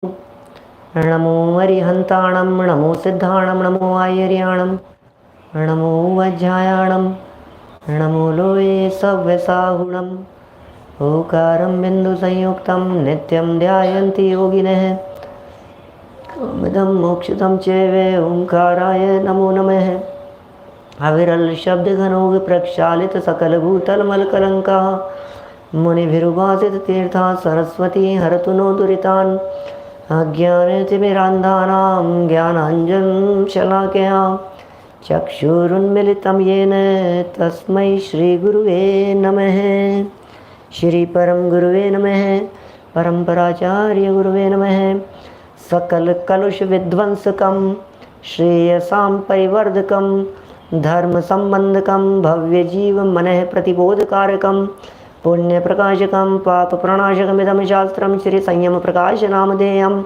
नमो अरिहन्ताणं नमो सिद्धाणं नमो आयर्याणं नमो वज्रायाणं नमो लोये सव्यसाहुणम् ओकारं बिन्दुसंयुक्तं नित्यं ध्यायन्ति योगिनः कामदं मोक्षदं चैव ओंकाराय नमो नमः अविरल शब्दघनोग प्रक्षालित सकलभूतलमलकलङ्काः मुनिभिरुपासित तीर्था सरस्वती हरतु नो दुरितान् अज्ञानतिमिरान्धानां ज्ञानाञ्जनं शलाकया चक्षुरुन्मिलितं येन तस्मै श्रीगुरुवे नमः। श्रीपरं गुरुवे नमः। परम्पराचार्यगुरुवे नमः। सकलकलुषविध्वंसकं श्रेयसां परिवर्धकं धर्मसम्बन्धकं भव्यजीवमनः प्रतिबोधकारकं पुण्यप्रकाशकं पापप्रणाशकमिदं शास्त्रं श्रीसंयमप्रकाशनामधेयम्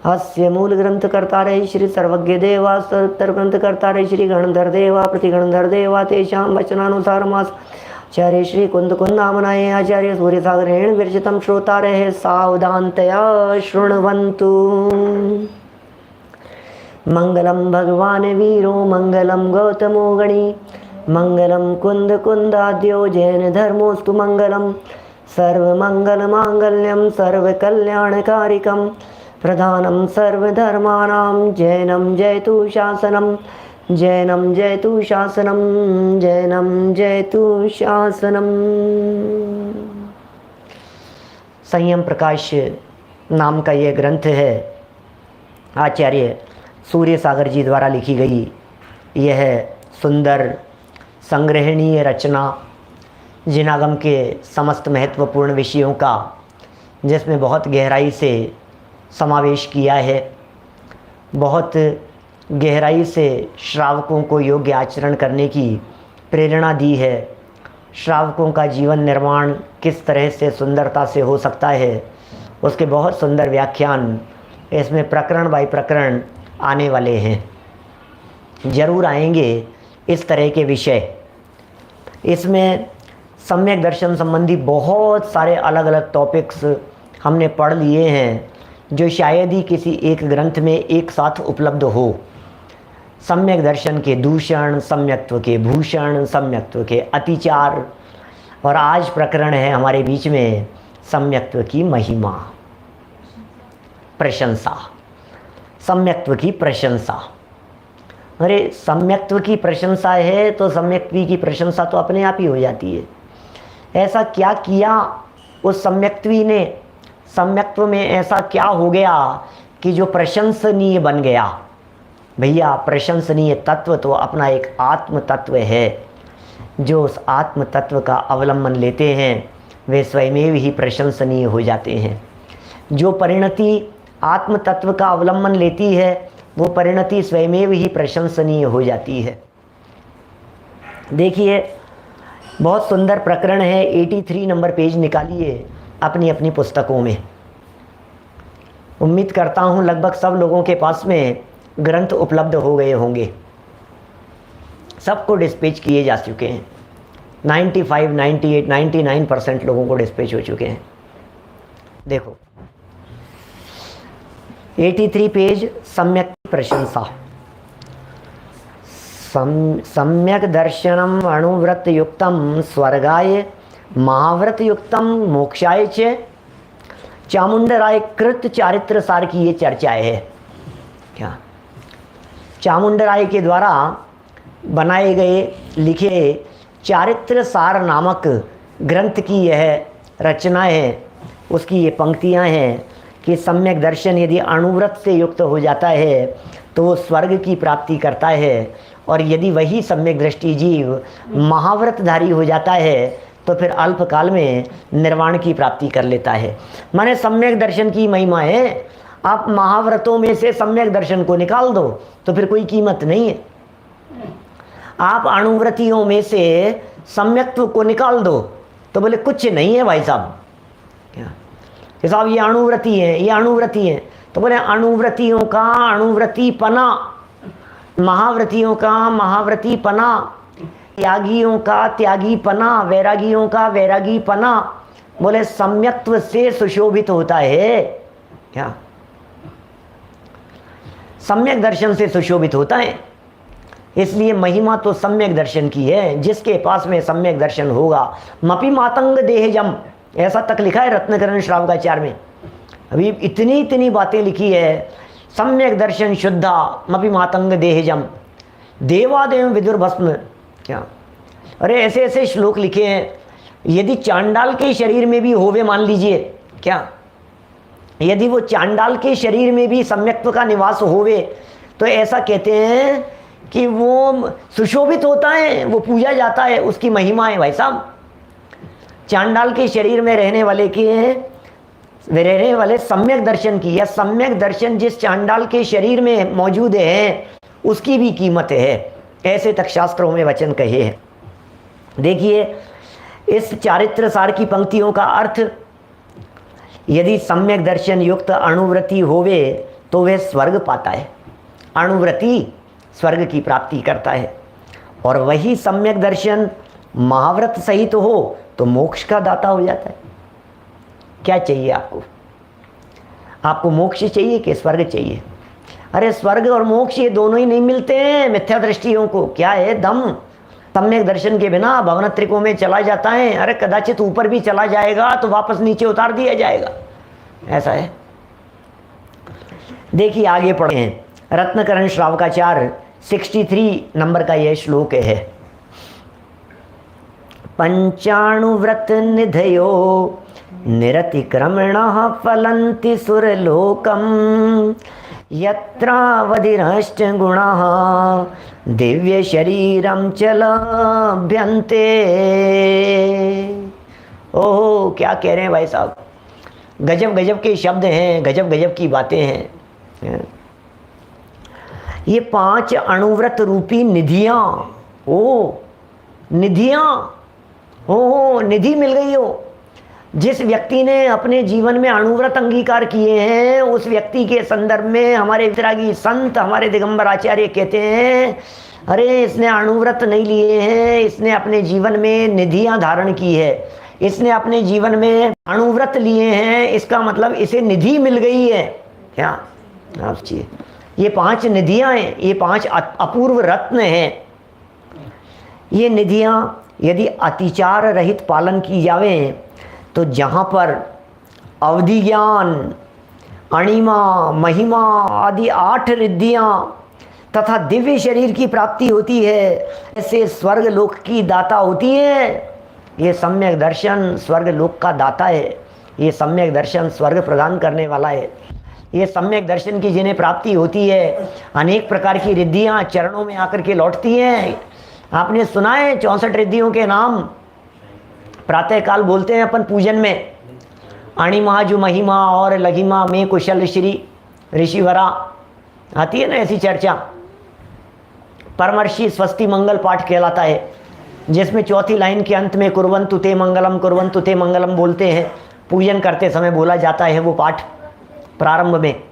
अस्य मूलग्रन्थकर्तारः श्री सर्वज्ञदेवास्तोत्तरग्रन्थकर्तारः श्री गणधरदेवा प्रतिगणधरदेवा तेषां वचनानुसारमाचार्य श्री कुन्दकुन्दामनाय आचार्य सूर्यसागरेण विरचितं श्रोतारः सावधानतया शृण्वन्तु। मंगलम भगवान वीरो मंगलम गौतमो गणी मंगलम कुंद कुंदाद्यो जैन धर्मोस्तु मंगलम सर्वमंगलमांगल्यम सर्वकल्याणकारिकं प्रधानं सर्वधर्माणां जैनं जयतु शासनं जैनं जयतु शासनं जैनं जयतु शासनं। संयम प्रकाश नाम का ये ग्रंथ है आचार्य सूर्य सागर जी द्वारा लिखी गई यह सुंदर संग्रहणीय रचना जिनागम के समस्त महत्वपूर्ण विषयों का जिसमें बहुत गहराई से समावेश किया है, बहुत गहराई से श्रावकों को योग्य आचरण करने की प्रेरणा दी है। श्रावकों का जीवन निर्माण किस तरह से सुंदरता से हो सकता है उसके बहुत सुंदर व्याख्यान इसमें प्रकरण बाय प्रकरण आने वाले हैं। जरूर आएंगे इस तरह के विषय। इसमें सम्यक दर्शन संबंधी बहुत सारे अलग अलग टॉपिक्स हमने पढ़ लिए हैं जो शायद ही किसी एक ग्रंथ में एक साथ उपलब्ध हो। सम्यक दर्शन के दूषण, सम्यक्त्व के भूषण, सम्यक्त्व के अतिचार, और आज प्रकरण है हमारे बीच में सम्यक्त्व की महिमा, प्रशंसा, सम्यक्त्व की प्रशंसा। अरे सम्यक्त्व की प्रशंसा है तो सम्यक्त्व की प्रशंसा तो अपने आप ही हो जाती है। ऐसा क्या किया उस सम्यक्त्वी ने, सम्यक्त्व में ऐसा क्या हो गया कि जो प्रशंसनीय बन गया। भैया प्रशंसनीय तत्व तो अपना एक आत्म तत्व है। जो उस आत्म तत्व का अवलंबन लेते हैं वे स्वयमेव ही प्रशंसनीय हो जाते हैं। जो परिणति आत्म तत्व का अवलंबन लेती है वो परिणति स्वयमेव ही प्रशंसनीय हो जाती है। देखिए बहुत सुंदर प्रकरण है। 83 नंबर पेज निकालिए अपनी अपनी पुस्तकों में। उम्मीद करता हूँ लगभग सब लोगों के पास में ग्रंथ उपलब्ध हो गए होंगे। सबको डिस्पैच किए जा चुके हैं। 95, 98, 99% लोगों को डिस्पैच हो चुके हैं। देखो 83 पेज, सम्यक प्रशंसा। सम्यक दर्शनम अणुव्रत युक्तम स्वर्गाय महाव्रत युक्तम मोक्षाय च चामुंडराय कृत चारित्र सार की ये चर्चा है। क्या चामुंडराय के द्वारा बनाए गए लिखे चारित्र सार नामक ग्रंथ की यह रचना है। उसकी ये पंक्तियां हैं कि सम्यक दर्शन यदि अणुव्रत से युक्त हो जाता है तो वो स्वर्ग की प्राप्ति करता है, और यदि वही सम्यक दृष्टि जीव महाव्रतधारी हो जाता है तो फिर अल्पकाल में निर्वाण की प्राप्ति कर लेता है। माने सम्यक दर्शन की महिमा है। आप महाव्रतों में से सम्यक दर्शन को निकाल दो तो फिर कोई कीमत नहीं है। आप अणुव्रतियों में से सम्यक्त्व को निकाल दो तो बोले कुछ नहीं है भाई साहब। क्या साहब ये अणुव्रती है, ये अणुव्रती है, तो बोले अणुव्रतियों का अणुव्रती पना, महाव्रतियों का महाव्रती पना, त्यागियों का त्यागी पना, वैरागियों का वैरागी पना। बोले सम्यक्त्व से सुशोभित होता है। क्या सम्यक दर्शन से सुशोभित होता है। इसलिए महिमा तो सम्यक दर्शन की है। जिसके पास में सम्यक दर्शन होगा, मपि मातंग देहजम, ऐसा तक लिखा है रत्नकरण श्रावकाचार्य में। अभी इतनी इतनी बातें लिखी है। सम्यक दर्शन शुद्धा मपि मातंग देहजम, देवादेव विदुर्भस्म। क्या, अरे ऐसे ऐसे श्लोक लिखे हैं। यदि चांडाल के शरीर में भी होवे, मान लीजिए, क्या यदि वो चांडाल के शरीर में भी सम्यक्त्व का निवास होवे, तो ऐसा कहते हैं कि वो सुशोभित होता है, वो पूजा जाता है, उसकी महिमा है भाई साहब। चांडाल के शरीर में रहने वाले सम्यक दर्शन की, या सम्यक दर्शन जिस चांडाल के शरीर में मौजूद है उसकी भी कीमत है। ऐसे तक शास्त्रों में वचन कहे हैं। देखिए इस चारित्र सार की पंक्तियों का अर्थ, यदि सम्यक दर्शन युक्त अणुव्रति होवे तो वह स्वर्ग पाता है। अणुव्रति स्वर्ग की प्राप्ति करता है। और वही सम्यक दर्शन महाव्रत सहित हो तो मोक्ष का दाता हो जाता है। क्या चाहिए आपको? आपको मोक्ष चाहिए कि स्वर्ग चाहिए? अरे स्वर्ग और मोक्ष ये दोनों ही नहीं मिलते हैं मिथ्या दृष्टियों को। क्या है दम? सम्यक दर्शन के बिना भवनत्रिकों में चला जाता है। अरे कदाचित ऊपर भी चला जाएगा तो वापस नीचे उतार दिया जाएगा, ऐसा है। देखिए आगे पढ़े हैं रत्नकरण श्रावकाचार्य 63 नंबर का यह श्लोक है। पंचाणुव्रत निधयो निरतिक्रमणः फलन्ति सुरलोकम यत्रावधिरश्च गुणाः दिव्य शरीरम च लभ्यन्ते। ओहो, क्या कह रहे हैं भाई साहब। गजब गजब के शब्द हैं, गजब गजब की बातें हैं। ये 5 अणुव्रत रूपी निधियां, ओ निधियां, हो निधि मिल गई हो। जिस व्यक्ति ने अपने जीवन में अणुव्रत अंगीकार किए हैं, उस व्यक्ति के संदर्भ में हमारे वितरागी संत, हमारे दिगंबर आचार्य कहते हैं, अरे इसने अणुव्रत नहीं लिए हैं, इसने अपने जीवन में निधियां धारण की है, इसने अपने जीवन में अणुव्रत लिए हैं, इसका मतलब इसे निधि मिल गई है। क्या आप चाहिए? ये 5 निधियां हैं, ये 5 अपूर्व रत्न हैं। ये निधियां यदि अतिचार रहित पालन की जावे तो जहाँ पर अवधि ज्ञान, अणिमा, महिमा आदि 8 रिद्धियाँ तथा दिव्य शरीर की प्राप्ति होती है, ऐसे स्वर्ग लोक की दाता होती है। ये सम्यक दर्शन स्वर्ग लोक का दाता है। ये सम्यक दर्शन स्वर्ग प्रदान करने वाला है। ये सम्यक दर्शन की जिन्हें प्राप्ति होती है, अनेक प्रकार की रिद्धियाँ चरणों में आकर के लौटती हैं। आपने सुना है 64 रिद्धियों के नाम प्रातःकाल बोलते हैं अपन पूजन में। अणिमा जो महिमा और लघिमा में कुशल श्री ऋषिवरा, आती है ना ऐसी चर्चा। परमर्षि स्वस्ति मंगल पाठ कहलाता है, जिसमें चौथी लाइन के अंत में कुर्वन्तु ते मंगलम बोलते हैं। पूजन करते समय बोला जाता है वो पाठ प्रारंभ में।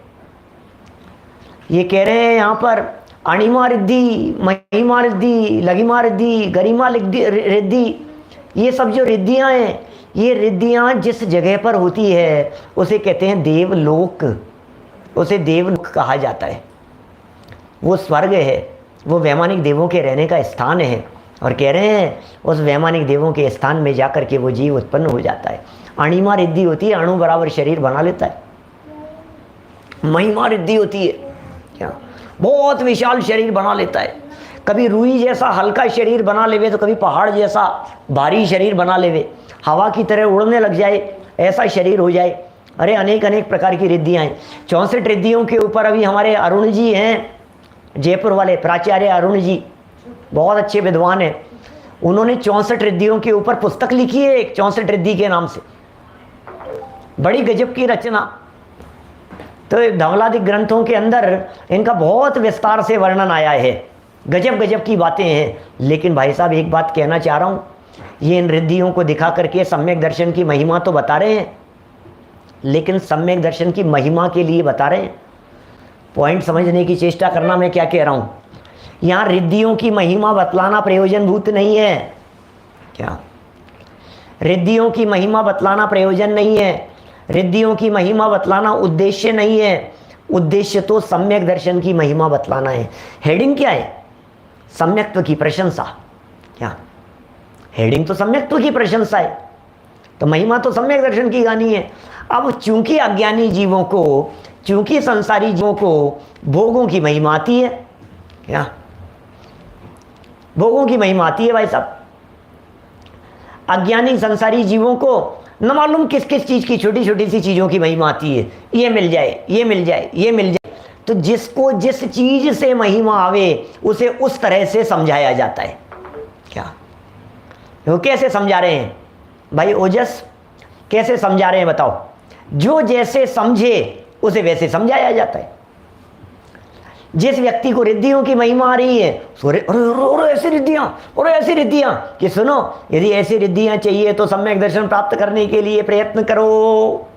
ये कह रहे हैं यहाँ पर अणिमा रिद्धि, महिमा रिद्धि, लघिमा रिद्धि, गरिमा रिद्धि, ये सब जो रिद्धियाँ हैं, ये रिद्धियाँ जिस जगह पर होती है उसे कहते हैं देवलोक। उसे देवलोक कहा जाता है। वो स्वर्ग है, वो वैमानिक देवों के रहने का स्थान है। और कह रहे हैं उस वैमानिक देवों के स्थान में जाकर के वो जीव उत्पन्न हो जाता है। अणिमा रिद्धि होती है, अणु बराबर शरीर बना लेता है। महिमा रिद्धि होती है, क्या बहुत विशाल शरीर बना लेता है। कभी रुई जैसा हल्का शरीर बना लेवे तो कभी पहाड़ जैसा भारी शरीर बना लेवे, हवा की तरह उड़ने लग जाए, ऐसा शरीर हो जाए। अरे अनेक अनेक प्रकार की रिद्धियाँ हैं। 64 रिद्धियों के ऊपर अभी हमारे अरुण जी हैं, जयपुर वाले प्राचार्य अरुण जी, बहुत अच्छे विद्वान हैं। उन्होंने 64 रिद्धियों के ऊपर पुस्तक लिखी है, 64 रिद्धि के नाम से, बड़ी गजब की रचना। तो धवलादिक ग्रंथों के अंदर इनका बहुत विस्तार से वर्णन आया है, गजब गजब की बातें हैं। लेकिन भाई साहब एक बात कहना चाह रहा हूँ, ये इन रिद्धियों को दिखा करके सम्यक दर्शन की महिमा तो बता रहे हैं, लेकिन सम्यक दर्शन की महिमा के लिए बता रहे हैं। पॉइंट समझने की चेष्टा करना मैं क्या कह रहा हूँ। यहाँ रिद्धियों की महिमा बतलाना प्रयोजनभूत नहीं है। क्या रिद्धियों की महिमा बतलाना प्रयोजन नहीं है, रिद्धियों की महिमा बतलाना उद्देश्य नहीं है। उद्देश्य तो सम्यक दर्शन की महिमा बतलाना है। हेडिंग क्या है? सम्यक्त्व की प्रशंसा। क्या हेडिंग तो सम्यक्त्व की प्रशंसा है, तो महिमा तो सम्यक दर्शन की गानी है। अब चूंकि अज्ञानी जीवों को, चूंकि संसारी जीवों को भोगों की महिमा आती है, क्या भोगों की महिमा आती है भाई साहब। अज्ञानी संसारी जीवों को न मालूम किस किस चीज की, छोटी छोटी सी चीजों की महिमा आती है, ये मिल जाए, ये मिल जाए, ये मिल जाए। तो जिसको जिस चीज से महिमा आवे उसे उस तरह से समझाया जाता है। क्या वो कैसे समझा रहे हैं भाई ओजस, कैसे समझा रहे हैं बताओ? जो जैसे समझे उसे वैसे समझाया जाता है। जिस व्यक्ति को रिद्धियों की महिमा आ रही है, अरे ऐसी रिद्धियां, अरे ऐसी रिद्धियां, कि सुनो, यदि ऐसी रिद्धियां चाहिए तो सम्यक दर्शन प्राप्त करने के लिए प्रयत्न करो।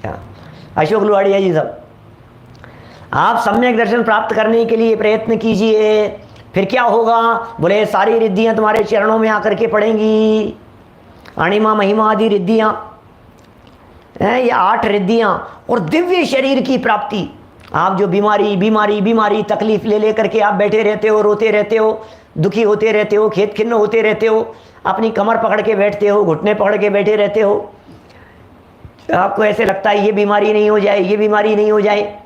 क्या अशोक लुहाड़िया जी साहब, आप सम्यक दर्शन प्राप्त करने के लिए प्रयत्न कीजिए, फिर क्या होगा? बोले सारी रिद्धियां तुम्हारे चरणों में आकर के पड़ेंगी। अणिमा महिमा आदि रिद्धियां, ये 8 रिद्धियां और दिव्य शरीर की प्राप्ति। आप जो बीमारी बीमारी बीमारी तकलीफ ले लेकर के आप बैठे रहते हो, रोते रहते हो, दुखी होते रहते हो, खेत खिन्न होते रहते हो, अपनी कमर पकड़ के बैठते हो, घुटने पकड़ के बैठे रहते हो, आपको ऐसे लगता है ये बीमारी नहीं हो जाए, ये बीमारी नहीं हो जाए।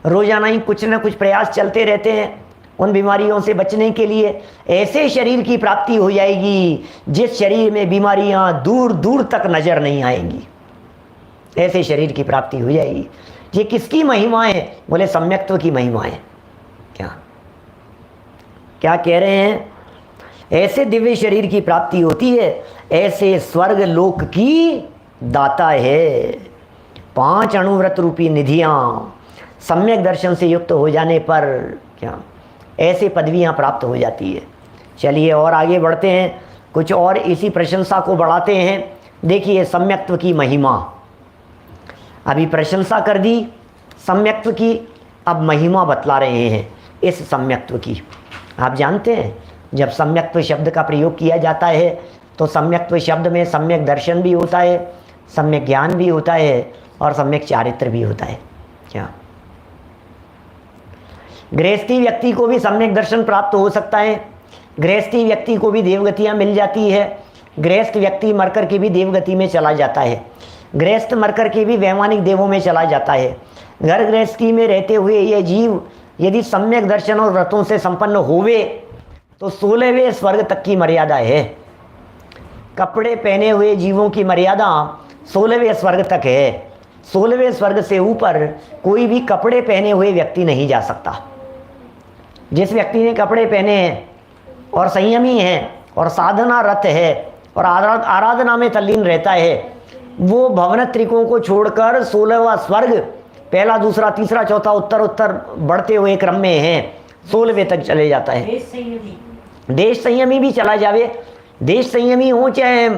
रोजाना ही कुछ ना कुछ प्रयास चलते रहते हैं उन बीमारियों से बचने के लिए। ऐसे शरीर की प्राप्ति हो जाएगी जिस शरीर में बीमारियां दूर दूर तक नजर नहीं आएंगी। ऐसे शरीर की प्राप्ति हो जाएगी। ये किसकी महिमा है? बोले सम्यक्त्व की महिमा है। क्या क्या कह रहे हैं? ऐसे दिव्य शरीर की प्राप्ति होती है, ऐसे स्वर्ग लोक की दाता है। 5 अणुव्रत रूपी निधियां सम्यक दर्शन से युक्त हो जाने पर क्या ऐसे पदवियां प्राप्त हो जाती है। चलिए और आगे बढ़ते हैं, कुछ और इसी प्रशंसा को बढ़ाते हैं। देखिए सम्यक्त्व की महिमा, अभी प्रशंसा कर दी सम्यक्त्व की, अब महिमा बतला रहे हैं इस सम्यक्त्व की। आप जानते हैं जब सम्यक्त्व शब्द का प्रयोग किया जाता है तो सम्यक्त्व शब्द में सम्यक दर्शन भी होता है, सम्यक ज्ञान भी होता है और सम्यक चारित्र भी होता है। क्या गृहस्थी व्यक्ति को भी सम्यक दर्शन प्राप्त हो सकता है, गृहस्थी व्यक्ति को भी देवगतियाँ मिल जाती है, गृहस्थ व्यक्ति मरकर के भी देवगति में चला जाता है, गृहस्थ मरकर के भी वैमानिक देवों में चला जाता है। घर गृहस्थी में रहते हुए यह जीव यदि सम्यक दर्शन और व्रतों से संपन्न होवे तो 16वें स्वर्ग तक की मर्यादा है। कपड़े पहने हुए जीवों की मर्यादा 16वें स्वर्ग तक है। 16वें स्वर्ग से ऊपर कोई भी कपड़े पहने हुए व्यक्ति नहीं जा सकता। जिस व्यक्ति ने कपड़े पहने हैं और संयमी है और साधना रत है और आराधना में तल्लीन रहता है, वो भवनत्रिकों को छोड़कर 16वां स्वर्ग, पहला दूसरा तीसरा चौथा उत्तर उत्तर बढ़ते हुए क्रम में है, 16वें तक चले जाता है। देश संयमी भी चला जावे, देश संयमी हो चाहे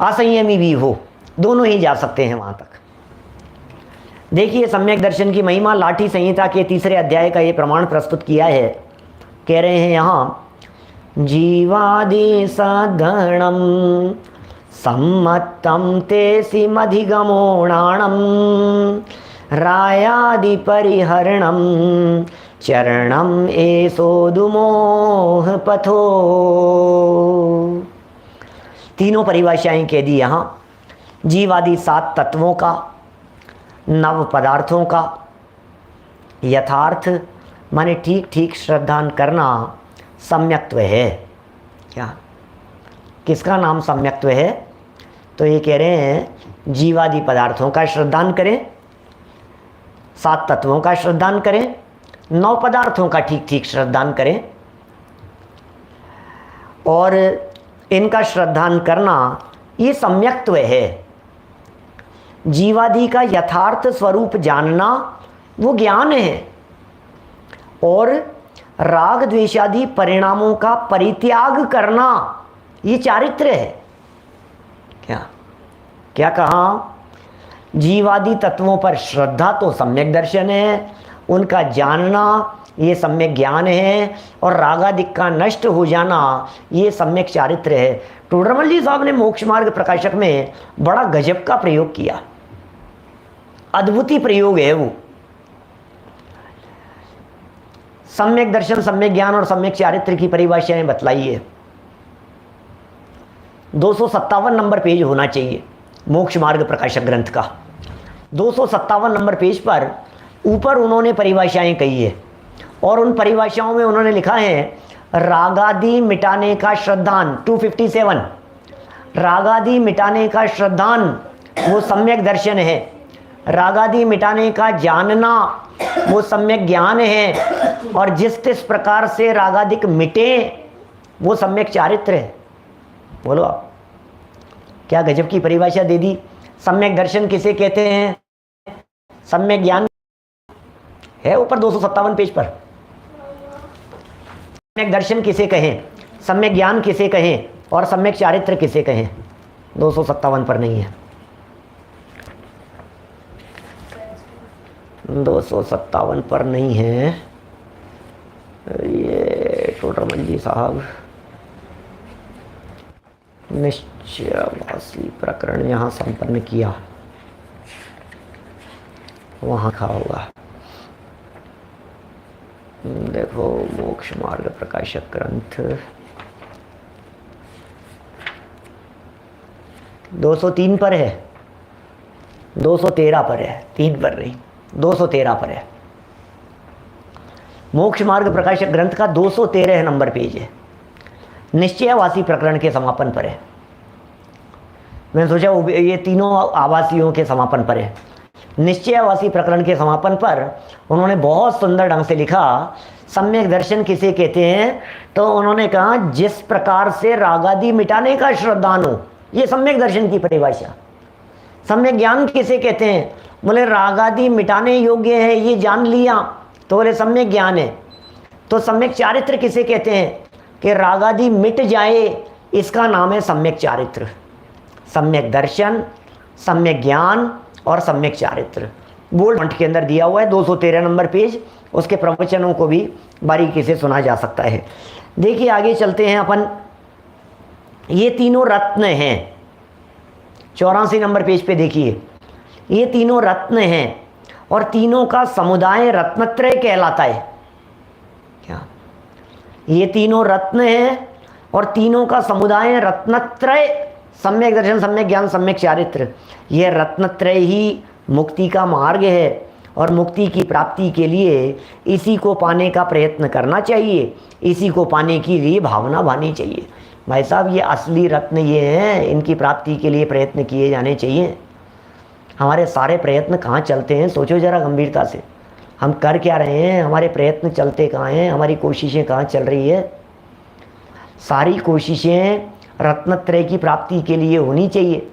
असंयमी भी हो, दोनों ही जा सकते हैं वहां तक। देखिए सम्यक दर्शन की महिमा लाठी संहिता के 3रे अध्याय का ये प्रमाण प्रस्तुत किया है। कह रहे हैं यहाँ, जीवादि साधनम सम्मतम तेसि मधिगमोणाणम रायादि परिहरणम चरणम एसोदुमोह पथो। तीनों परिभाषाएं कह दी यहाँ। जीवादि 7 तत्वों का, 9 पदार्थों का, यथार्थ माने ठीक ठीक श्रद्धान करना सम्यक्त्व है। क्या किसका नाम सम्यक्त्व है? तो ये कह रहे हैं जीवादि पदार्थों का श्रद्धान करें, 7 तत्वों का श्रद्धान करें, 9 पदार्थों का ठीक ठीक श्रद्धान करें, और इनका श्रद्धान करना ये सम्यक्त्व है। जीवादि का यथार्थ स्वरूप जानना वो ज्ञान है, और राग द्वेषादि परिणामों का परित्याग करना ये चारित्र है। क्या क्या कहा? जीवादि तत्वों पर श्रद्धा तो सम्यक दर्शन है, उनका जानना ये सम्यक ज्ञान है, और रागादिक का नष्ट हो जाना ये सम्यक चारित्र है। टोडरमल जी साहब ने मोक्ष मार्ग प्रकाशक में बड़ा गजब का प्रयोग किया। अद्भुती प्रयोग है वो। सम्यक दर्शन, सम्यक ज्ञान और सम्यक चारित्र की परिभाषाएं बतलाई है। 257 नंबर पेज होना चाहिए मोक्ष मार्ग प्रकाशक ग्रंथ का। 257 नंबर पेज पर ऊपर उन्होंने परिभाषाएं कही है और उन परिभाषाओं में उन्होंने लिखा है रागादि मिटाने का श्रद्धान 257, रागादि मिटाने का श्रद्धान वो सम्यक दर्शन है, रागादि मिटाने का जानना वो सम्यक ज्ञान है, और जिस प्रकार से रागादिक मिटे वो सम्यक चारित्र है। बोलो आप, क्या गजब की परिभाषा दे दी। सम्यक दर्शन किसे कहते हैं, सम्यक ज्ञान है ऊपर 257 पेज पर। सम्यक दर्शन किसे कहें, सम्यक ज्ञान किसे कहें और सम्यक चारित्र किसे कहें, 257 पर नहीं है। 257 पर नहीं है। ये टोटरमल जी साहब, निश्चयवासी प्रकरण यहाँ संपन्न किया, वहाँ खा होगा। देखो मोक्ष मार्ग प्रकाशक ग्रंथ 203 पर है, 213 पर है, 3 पर नहीं, 213 पर है। मोक्ष मार्ग प्रकाशक ग्रंथ का 213 नंबर पेज है, निश्चयवासी प्रकरण के समापन पर है। मैंने सोचा ये तीनों आवासियों के समापन पर है। निश्चयवासी प्रकरण के समापन पर उन्होंने बहुत सुंदर ढंग से लिखा सम्यक दर्शन किसे कहते हैं, तो उन्होंने कहा जिस प्रकार से रागादि मिटाने का श्रद्धान हो, ये सम्यक दर्शन की परिभाषा। सम्यक ज्ञान किसे कहते हैं, बोले रागादि मिटाने योग्य है, ये जान लिया तो बोले सम्यक ज्ञान है। तो सम्यक चारित्र किसे कहते हैं कि रागादि मिट जाए, इसका नाम है सम्यक चारित्र। सम्यक दर्शन, सम्यक ज्ञान और सम्यक चारित्र बोल्ड फॉन्ट के अंदर दिया हुआ है, 213 नंबर पेज। उसके प्रवचनों को भी बारीकी से सुना जा सकता है। देखिए आगे चलते हैं अपन। ये तीनों रत्न हैं, 84 नंबर पेज पे देखिए, ये तीनों रत्न हैं और तीनों का समुदाय रत्नत्रय कहलाता है। क्या ये तीनों रत्न हैं और तीनों का समुदाय रत्नत्रय, सम्यक दर्शन, सम्यक ज्ञान, सम्यक चारित्र। यह रत्नत्रय ही मुक्ति का मार्ग है और मुक्ति की प्राप्ति के लिए इसी को पाने का प्रयत्न करना चाहिए, इसी को पाने के लिए भावना भानी चाहिए। भाई साहब ये असली रत्न ये हैं, इनकी प्राप्ति के लिए प्रयत्न किए जाने चाहिए। हमारे सारे प्रयत्न कहाँ चलते हैं, सोचो जरा गंभीरता से। हम कर क्या रहे हैं, हमारे प्रयत्न चलते कहाँ हैं, हमारी कोशिशें कहाँ चल रही है। सारी कोशिशें रत्नत्रय की प्राप्ति के लिए होनी चाहिए,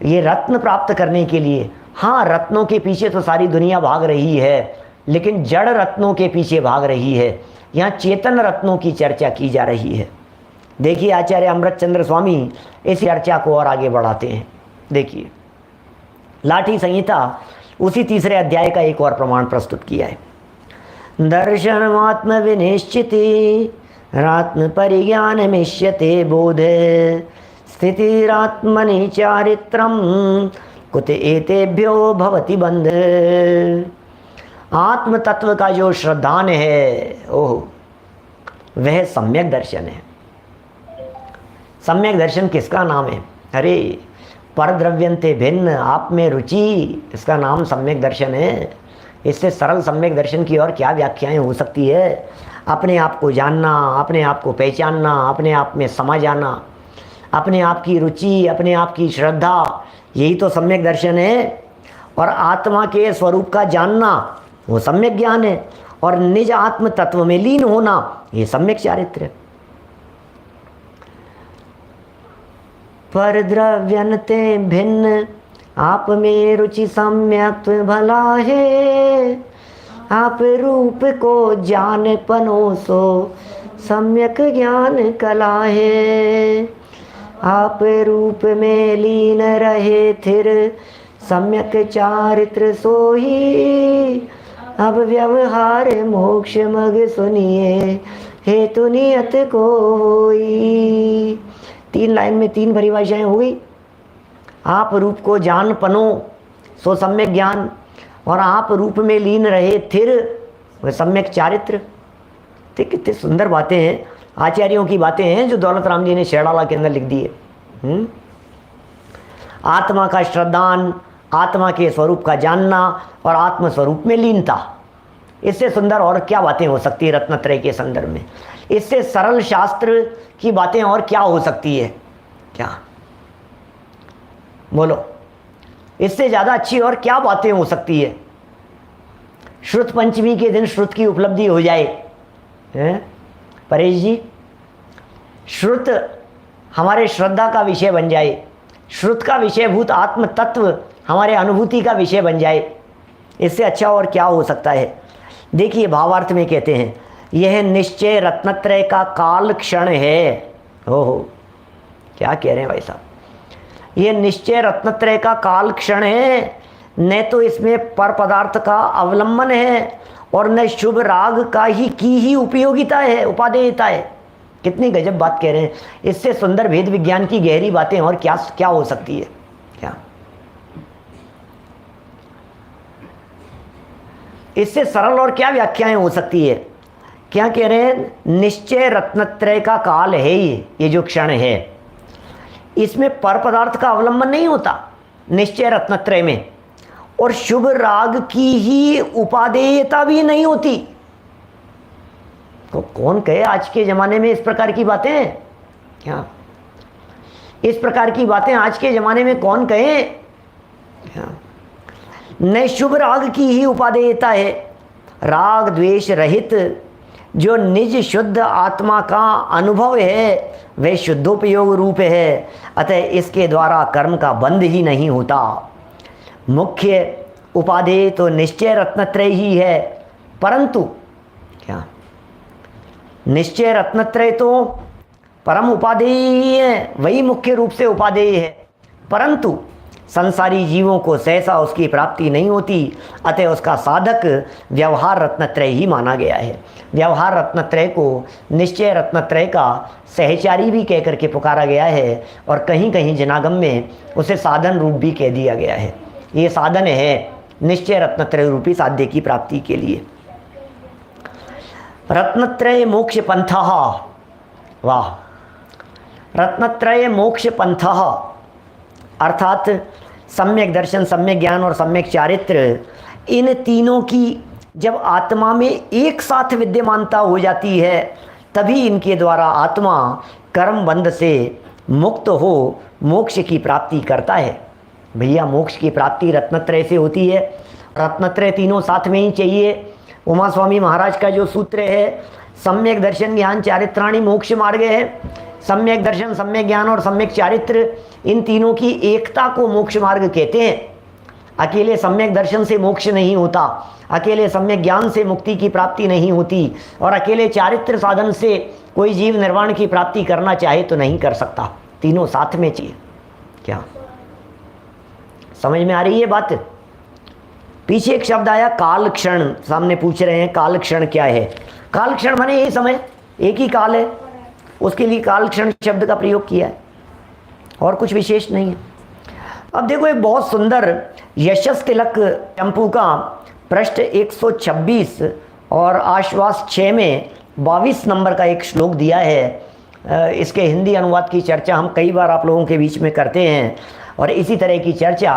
ये रत्न प्राप्त करने के लिए। हाँ, रत्नों के पीछे तो सारी दुनिया भाग रही है, लेकिन जड़ रत्नों के पीछे भाग रही है। यहाँ चेतन रत्नों की चर्चा की जा रही है। देखिए आचार्य अमृतचंद्र स्वामी इस चर्चा को और आगे बढ़ाते हैं। देखिए लाठी संहिता उसी तीसरे अध्याय का एक और प्रमाण प्रस्तुत किया है। दर्शनमात्म विनिश्चिति रात्म परिज्ञान मिष्यते बोध स्थितिरात्मनि चारित्रम कुत एतेभ्यो भवति बंध। आत्म तत्व का जो श्रद्धान है, ओह, वह सम्यक दर्शन है। सम्यक दर्शन किसका नाम है? अरे परद्रव्यंते भिन्न, आप में रुचि, इसका नाम सम्यक दर्शन है। इससे सरल सम्यक दर्शन की और क्या व्याख्याएं हो सकती है? अपने आप को जानना, अपने आप को पहचानना, अपने आप में समा जाना, अपने आप की रुचि, अपने आप की श्रद्धा, यही तो सम्यक दर्शन है। और आत्मा के स्वरूप का जानना वो सम्यक ज्ञान है, और निज आत्म तत्व में लीन होना ये सम्यक चारित्र है। पर द्रव्यनते भिन्न, आप में रुचि सम्यक भला है। आप रूप को जान पनो सो सम्यक ज्ञान कला है। आप रूप में लीन रहे थिर सम्यक चारित्र सोही। अब व्यवहार मोक्ष मग सुनिए हेतु नियत कोई। 3 लाइन में 3 परिभाषाएं हो गई। आप रूप को जान पनो सो सम्यक ज्ञान, और आप रूप में लीन रहे थिर वह सम्यक चारित्र। तो कितनी सुंदर बातें हैं, आचार्यों की बातें हैं जो दौलत राम जी ने शेरडाला के अंदर लिख दी है। आत्मा का श्रद्धान, आत्मा के स्वरूप का जानना और आत्म स्वरूप में लीनता, इससे सुंदर और क्या बातें हो सकती है रत्नत्रय के संदर्भ में। इससे सरल शास्त्र की बातें और क्या हो सकती है, क्या बोलो, इससे ज़्यादा अच्छी और क्या बातें हो सकती है। श्रुत पंचमी के दिन श्रुत की उपलब्धि हो जाए, परेश जी, श्रुत हमारे श्रद्धा का विषय बन जाए, श्रुत का विषयभूत आत्म तत्व हमारे अनुभूति का विषय बन जाए, इससे अच्छा और क्या हो सकता है। देखिए भावार्थ में कहते हैं, यह निश्चय रत्नत्रय का काल क्षण है। ओहो, क्या कह रहे हैं भाई साहब, यह निश्चय रत्नत्रय का काल क्षण है, न तो इसमें पर पदार्थ का अवलंबन है और न शुभ राग का की ही उपयोगिता है, उपादेयता है। कितनी गजब बात कह रहे हैं। इससे सुंदर भेद विज्ञान की गहरी बातें और क्या क्या हो सकती है, क्या इससे सरल और क्या व्याख्याएं हो सकती है। क्या कह रहे हैं, निश्चय रत्नत्रय का काल है ये जो क्षण है, इसमें पर पदार्थ का अवलंबन नहीं होता निश्चय रत्नत्रय में, और शुभ राग की ही उपादेयता भी नहीं होती। तो कौन कहे आज के ज़माने में इस प्रकार की बातें, क्या इस प्रकार की बातें आज के ज़माने में कौन कहे, क्या न शुभ राग की ही उपादेयता है। राग द्वेष रहित जो निज शुद्ध आत्मा का अनुभव है वह शुद्धोपयोग रूप है, अतः इसके द्वारा कर्म का बंध ही नहीं होता। मुख्य उपादेय तो निश्चय रत्नत्रय ही है, परंतु क्या निश्चय रत्नत्रय तो परम उपादेय है, वही मुख्य रूप से उपादेय है, परंतु संसारी जीवों को सहसा उसकी प्राप्ति नहीं होती, अतः उसका साधक व्यवहार रत्नत्रय ही माना गया है। व्यवहार रत्नत्रय को निश्चय रत्नत्रय का सहचारी भी कह करके पुकारा गया है, और कहीं कहीं जनागम में उसे साधन रूप भी कह दिया गया है। ये साधन है निश्चय रत्नत्रय रूपी साध्य की प्राप्ति के लिए। रत्नत्रय मोक्ष पंथः, वाह, रत्नत्रय मोक्ष पंथः अर्थात सम्यक दर्शन, सम्यक ज्ञान और सम्यक चारित्र, इन तीनों की जब आत्मा में एक साथ विद्यमानता हो जाती है तभी इनके द्वारा आत्मा कर्म बंध से मुक्त हो मोक्ष की प्राप्ति करता है। भैया मोक्ष की प्राप्ति रत्नत्रय से होती है, रत्नत्रय तीनों साथ में ही चाहिए। उमा स्वामी महाराज का जो सूत्र है, सम्यक दर्शन ज्ञान चारित्राणि मोक्ष मार्ग है, सम्यक दर्शन, सम्यक ज्ञान और सम्यक चारित्र, इन तीनों की एकता को मोक्ष मार्ग कहते हैं। अकेले सम्यक दर्शन से मोक्ष नहीं होता, अकेले सम्यक ज्ञान से मुक्ति की प्राप्ति नहीं होती, और अकेले चारित्र साधन से कोई जीव निर्वाण की प्राप्ति करना चाहे तो नहीं कर सकता, तीनों साथ में चाहिए। क्या समझ में आ रही है बात? पीछे एक शब्द आया काल क्षण, सामने पूछ रहे हैं काल क्षण क्या है। काल क्षण माने यही समय, एक ही काल है, उसके लिए काल क्षण शब्द का प्रयोग किया है, और कुछ विशेष नहीं है। अब देखो एक बहुत सुंदर यशस तिलक चंपू का पृष्ठ 126 और आश्वास 6 में 22 नंबर का एक श्लोक दिया है। इसके हिंदी अनुवाद की चर्चा हम कई बार आप लोगों के बीच में करते हैं, और इसी तरह की चर्चा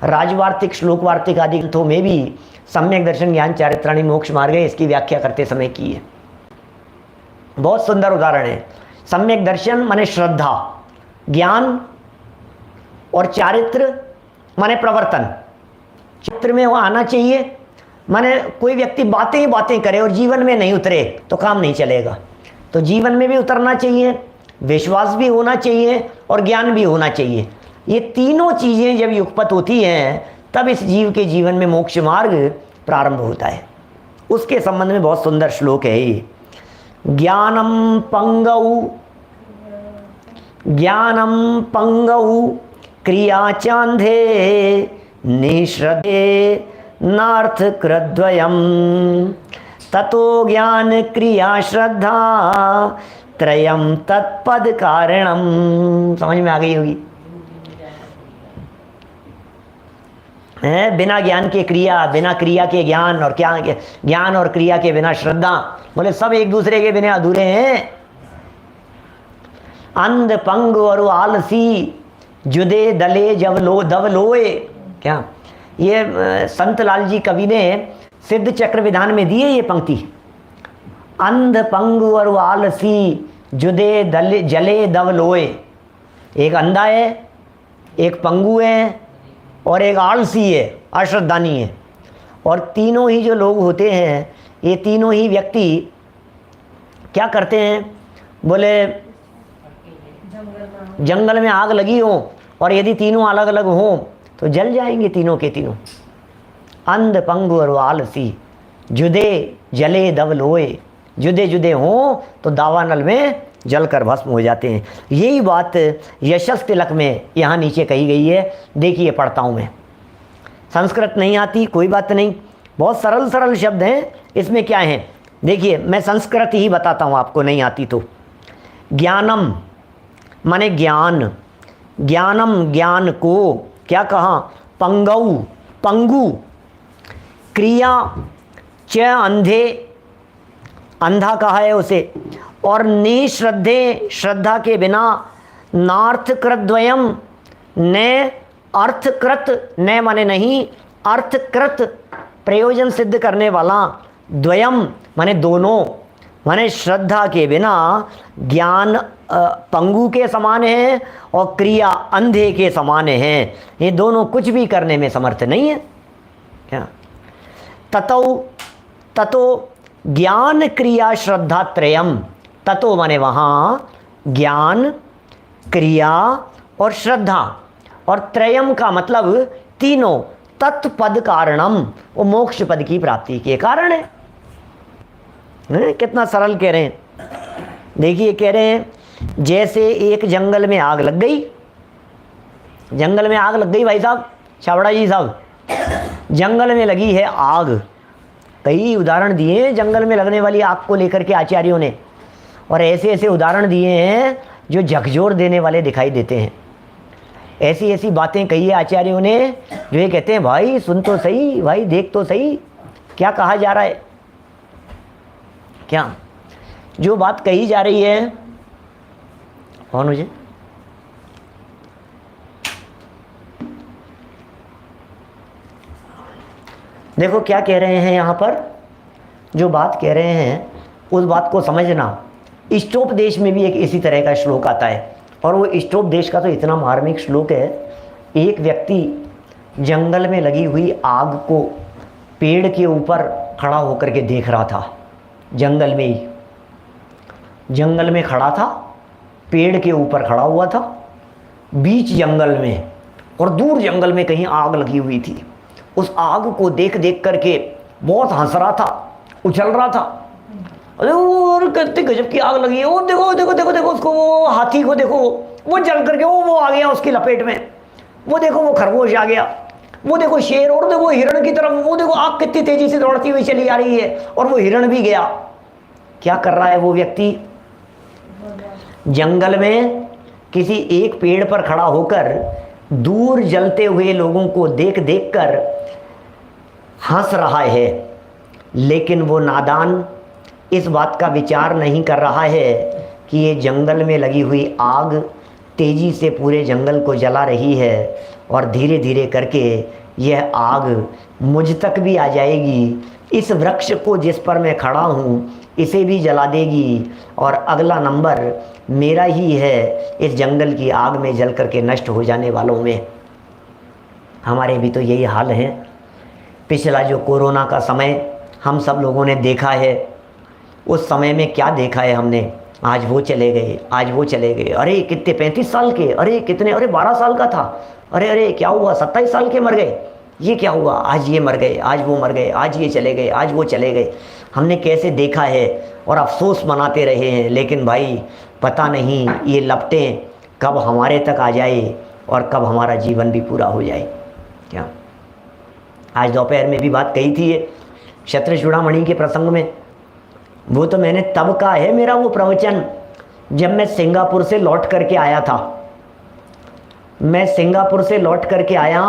राजवार्तिक, श्लोक वार्तिक आदि ग्रंथों में भी सम्यक दर्शन ज्ञान चारित्राणि मोक्ष मार्ग है इसकी व्याख्या करते समय की है। बहुत सुंदर उदाहरण है। सम्यक दर्शन माने श्रद्धा, ज्ञान और चारित्र माने प्रवर्तन। चित्र में वो आना चाहिए, माने कोई व्यक्ति बातें ही बातें करे और जीवन में नहीं उतरे तो काम नहीं चलेगा। तो जीवन में भी उतरना चाहिए, विश्वास भी होना चाहिए और ज्ञान भी होना चाहिए। ये तीनों चीज़ें जब युगपत होती हैं तब इस जीव के जीवन में मोक्ष मार्ग प्रारंभ होता है। उसके संबंध में बहुत सुंदर श्लोक है ये। ज्ञानम पंगौ क्रिया चांधे निश्रद्धे नार्थ कृद्वयम ततो ज्ञान क्रिया श्रद्धा त्रयम तत्पद कारणम। समझ में आ गई होगी। है, बिना ज्ञान के क्रिया, बिना क्रिया के ज्ञान, और क्या ज्ञान और क्रिया के बिना श्रद्धा। बोले सब एक दूसरे के बिना अधूरे हैं। अंध पंग और आलसी जुदे दले जब लो दब लोए। क्या ये संत लाल जी कवि ने सिद्ध चक्र विधान में दी है ये पंक्ति। अंध पंग और आलसी जुदे दले जले दब लोए। एक अंधा है, एक पंगु है, और एक आलसी है, अश्रद्धानी है। और तीनों ही जो लोग होते हैं, ये तीनों ही व्यक्ति क्या करते हैं? बोले जंगल में आग लगी हो और यदि तीनों अलग अलग हों तो जल जाएंगे तीनों के तीनों। अंध पंग और आलसी जुदे जले दब लोए। जुदे जुदे हों तो दावानल में जलकर भस्म हो जाते हैं। यही बात यशस तिलक में यहाँ नीचे कही गई है। देखिए पढ़ता हूँ मैं, संस्कृत नहीं आती कोई बात नहीं, बहुत सरल सरल शब्द हैं। इसमें क्या है देखिए, मैं संस्कृत ही बताता हूँ आपको, नहीं आती तो। ज्ञानम माने ज्ञान, ज्ञानम ज्ञान को क्या कहा? पंगऊ पंगु, क्रिया च अंधे अंधा कहा है उसे, और निश्रद्धे श्रद्धा के बिना, नार्थकृत द्वयम न अर्थकृत, न माने नहीं, अर्थकृत प्रयोजन सिद्ध करने वाला, द्वयम माने दोनों, माने श्रद्धा के बिना ज्ञान पंगु के समान है और क्रिया अंधे के समान है। ये दोनों कुछ भी करने में समर्थ नहीं है। क्या ततो ततो ज्ञान क्रिया श्रद्धा त्रयम। ततो माने वहाँ ज्ञान क्रिया और श्रद्धा, और त्रयम का मतलब तीनों, तत्पद कारणम, वो मोक्ष पद की प्राप्ति के कारण है। कितना सरल कह रहे हैं। देखिए कह रहे हैं जैसे एक जंगल में आग लग गई, जंगल में आग लग गई भाई साहब, छावड़ा जी साहब, जंगल में लगी है आग। कई उदाहरण दिए हैं जंगल में लगने वाली आग को लेकर के आचार्यों ने, और ऐसे ऐसे उदाहरण दिए हैं जो झकझोर देने वाले दिखाई देते हैं। ऐसी ऐसी बातें कही है आचार्यों ने जो ये कहते हैं भाई सुन तो सही, भाई देख तो सही, क्या कहा जा रहा है। क्या जो बात कही जा रही है, और मुझे देखो क्या कह रहे हैं यहाँ पर, जो बात कह रहे हैं उस बात को समझना। इष्टोपदेश में भी एक इसी तरह का श्लोक आता है, और वो इष्टोपदेश का तो इतना मार्मिक श्लोक है। एक व्यक्ति जंगल में लगी हुई आग को पेड़ के ऊपर खड़ा होकर के देख रहा था। जंगल में ही, जंगल में खड़ा था, पेड़ के ऊपर खड़ा हुआ था बीच जंगल में, और दूर जंगल में कहीं आग लगी हुई थी। उस आग को देख देख करके बहुत हंस रहा था, उछल रहा था। अरे वो कितनी गजब की आग लगी है, वो देखो देखो देखो देखो उसको, वो हाथी को देखो, वो जल करके वो आ गया उसकी लपेट में, वो देखो वो खरगोश आ गया, वो देखो शेर, और देखो हिरण की तरफ, वो देखो आग कितनी तेजी से दौड़ती हुई चली आ रही है, और वो हिरण भी गया। क्या कर रहा है वो व्यक्ति? जंगल में किसी एक पेड़ पर खड़ा होकर दूर जलते हुए लोगों को देख देख कर हंस रहा है, लेकिन वो नादान इस बात का विचार नहीं कर रहा है कि ये जंगल में लगी हुई आग तेजी से पूरे जंगल को जला रही है, और धीरे धीरे करके यह आग मुझ तक भी आ जाएगी, इस वृक्ष को जिस पर मैं खड़ा हूँ इसे भी जला देगी, और अगला नंबर मेरा ही है इस जंगल की आग में जल करके नष्ट हो जाने वालों में। हमारे भी तो यही हाल है। पिछला जो कोरोना का समय हम सब लोगों ने देखा है, उस समय में क्या देखा है हमने, आज वो चले गए, आज वो चले गए, अरे कितने 35 साल के, अरे कितने, अरे 12 साल का था, अरे अरे क्या हुआ 27 साल के मर गए, ये क्या हुआ, आज ये मर गए, आज वो मर गए, आज ये चले गए, आज वो चले गए। हमने कैसे देखा है और अफसोस मनाते रहे हैं, लेकिन भाई पता नहीं ये लपटें कब हमारे तक आ जाए और कब हमारा जीवन भी पूरा हो जाए। क्या आज दोपहर में भी बात कही थी क्षत्र चूड़ामणि के प्रसंग में, वो तो मैंने तब कहा है, मेरा वो प्रवचन जब मैं सिंगापुर से लौट करके आया था। मैं सिंगापुर से लौट करके आया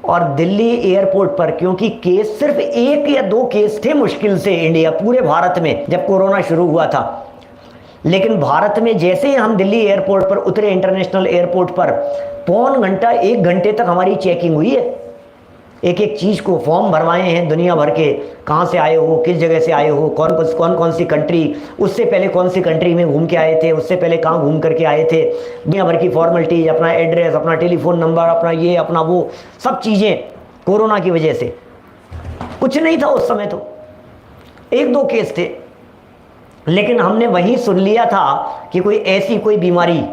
और दिल्ली एयरपोर्ट पर, क्योंकि केस सिर्फ 1 या 2 केस थे मुश्किल से इंडिया पूरे भारत में जब कोरोना शुरू हुआ था, लेकिन भारत में जैसे ही हम दिल्ली एयरपोर्ट पर उतरे, इंटरनेशनल एयरपोर्ट पर, पौन घंटा 1 घंटे तक हमारी चेकिंग हुई है। एक एक चीज़ को फॉर्म भरवाए हैं दुनिया भर के, कहाँ से आए हो, किस जगह से आए हो, कौन सी कंट्री, उससे पहले कौन सी कंट्री में घूम के आए थे, उससे पहले कहाँ घूम करके आए थे, दुनिया भर की फॉर्मेलिटीज, अपना एड्रेस, अपना टेलीफोन नंबर, अपना ये अपना वो, सब चीज़ें। कोरोना की वजह से कुछ नहीं था उस समय, तो 1-2 केस थे, लेकिन हमने वहीं सुन लिया था कि कोई ऐसी कोई बीमारी,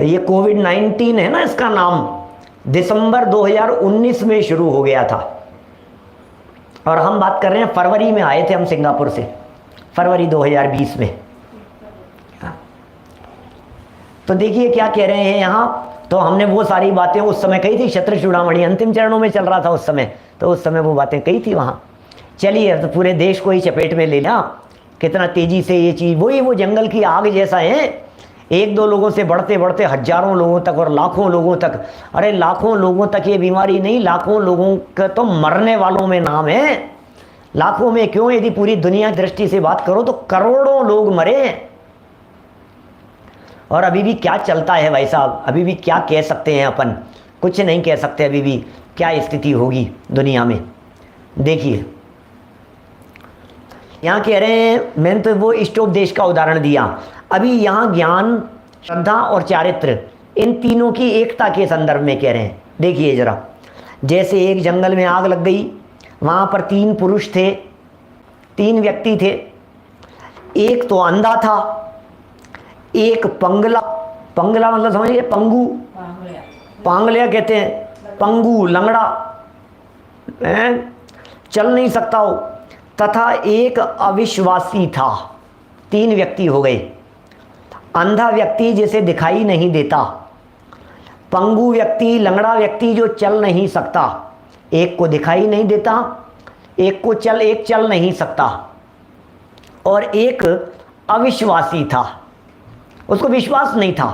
ये कोविड-19 है ना इसका नाम, दिसंबर 2019 में शुरू हो गया था। और हम बात कर रहे हैं फरवरी में आए थे हम सिंगापुर से, फरवरी 2020 में। तो देखिए क्या कह रहे हैं यहाँ। तो हमने वो सारी बातें उस समय कही थी, शत्रु चूड़ामणि अंतिम चरणों में चल रहा था उस समय, तो उस समय वो बातें कही थी वहाँ। चलिए, तो पूरे देश को ही चपेट में ले लिया, कितना तेजी से ये चीज़, वही वो जंगल की आग जैसा है, 1-2 लोगों से बढ़ते बढ़ते हजारों लोगों तक और लाखों लोगों तक। अरे लाखों लोगों तक ये बीमारी नहीं, लाखों लोगों का तो मरने वालों में नाम है। लाखों में क्यों, यदि पूरी दुनिया की दृष्टि से बात करो तो करोड़ों लोग मरे हैं। और अभी भी क्या चलता है भाई साहब, अभी भी क्या कह सकते हैं अपन, कुछ नहीं कह सकते अभी भी क्या स्थिति होगी दुनिया में। देखिए यहाँ कह रहे हैं, मैंने तो वो स्टोप देश का उदाहरण दिया। अभी यहाँ ज्ञान, श्रद्धा और चारित्र, इन तीनों की एकता के संदर्भ में कह रहे हैं। देखिए जरा, जैसे एक जंगल में आग लग गई, वहाँ पर 3 पुरुष थे, 3 व्यक्ति थे। एक तो अंधा था, एक पंगला, पंगला मतलब समझिए पंगू, पांगलिया कहते हैं, पंगू लंगड़ा, चल नहीं सकता हो, तथा एक अविश्वासी था। 3 व्यक्ति हो गए। अंधा व्यक्ति जिसे दिखाई नहीं देता, पंगु व्यक्ति, लंगड़ा व्यक्ति जो चल नहीं सकता, एक को दिखाई नहीं देता, एक चल नहीं सकता, और एक अविश्वासी था, उसको विश्वास नहीं था।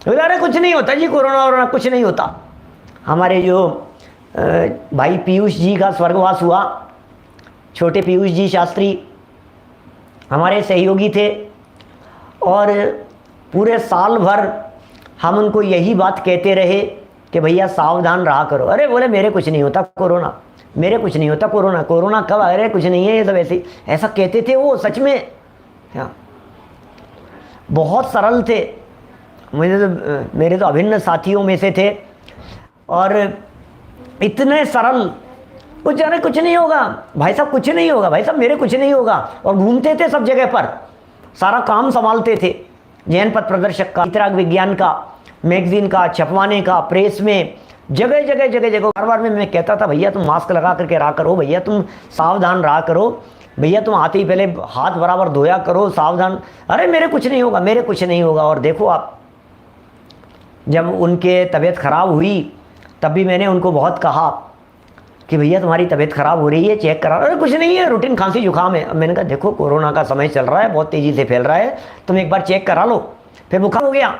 अरे कुछ नहीं होता जी, कोरोना वोरोना कुछ नहीं होता। हमारे जो भाई पीयूष जी का स्वर्गवास हुआ, छोटे पीयूष जी शास्त्री हमारे सहयोगी थे, और पूरे साल भर हम उनको यही बात कहते रहे कि भैया सावधान रहा करो। अरे बोले मेरे कुछ नहीं होता कोरोना, मेरे कुछ नहीं होता कोरोना, कोरोना कब, अरे कुछ नहीं है ये सब, ऐसे ऐसा कहते थे वो। सच में बहुत सरल थे, मेरे तो अभिन्न साथियों में से थे, और इतने सरल, कुछ अरे कुछ नहीं होगा भाई साहब, कुछ नहीं होगा भाई साहब, मेरे कुछ नहीं होगा। और घूमते थे सब जगह पर, सारा काम संभालते थे, जैन पथ प्रदर्शक का, चित्राग विज्ञान का, मैगजीन का, छपवाने का, प्रेस में, जगह जगह जगह जगह। बार बार में मैं कहता था भैया तुम मास्क लगा करके रहा करो, भैया तुम सावधान रहा करो, भैया तुम आते ही पहले हाथ बराबर धोया करो, सावधान। अरे मेरे कुछ नहीं होगा, मेरे कुछ नहीं होगा। और देखो आप, जब उनके तबीयत खराब हुई तब भी मैंने उनको बहुत कहा कि भैया तुम्हारी तबीयत खराब हो रही है, चेक करा। अरे कुछ नहीं है, रूटीन खांसी जुकाम है। मैंने कहा देखो कोरोना का समय चल रहा है, बहुत तेज़ी से फैल रहा है, तुम एक बार चेक करा लो। फिर बुखार हो गया,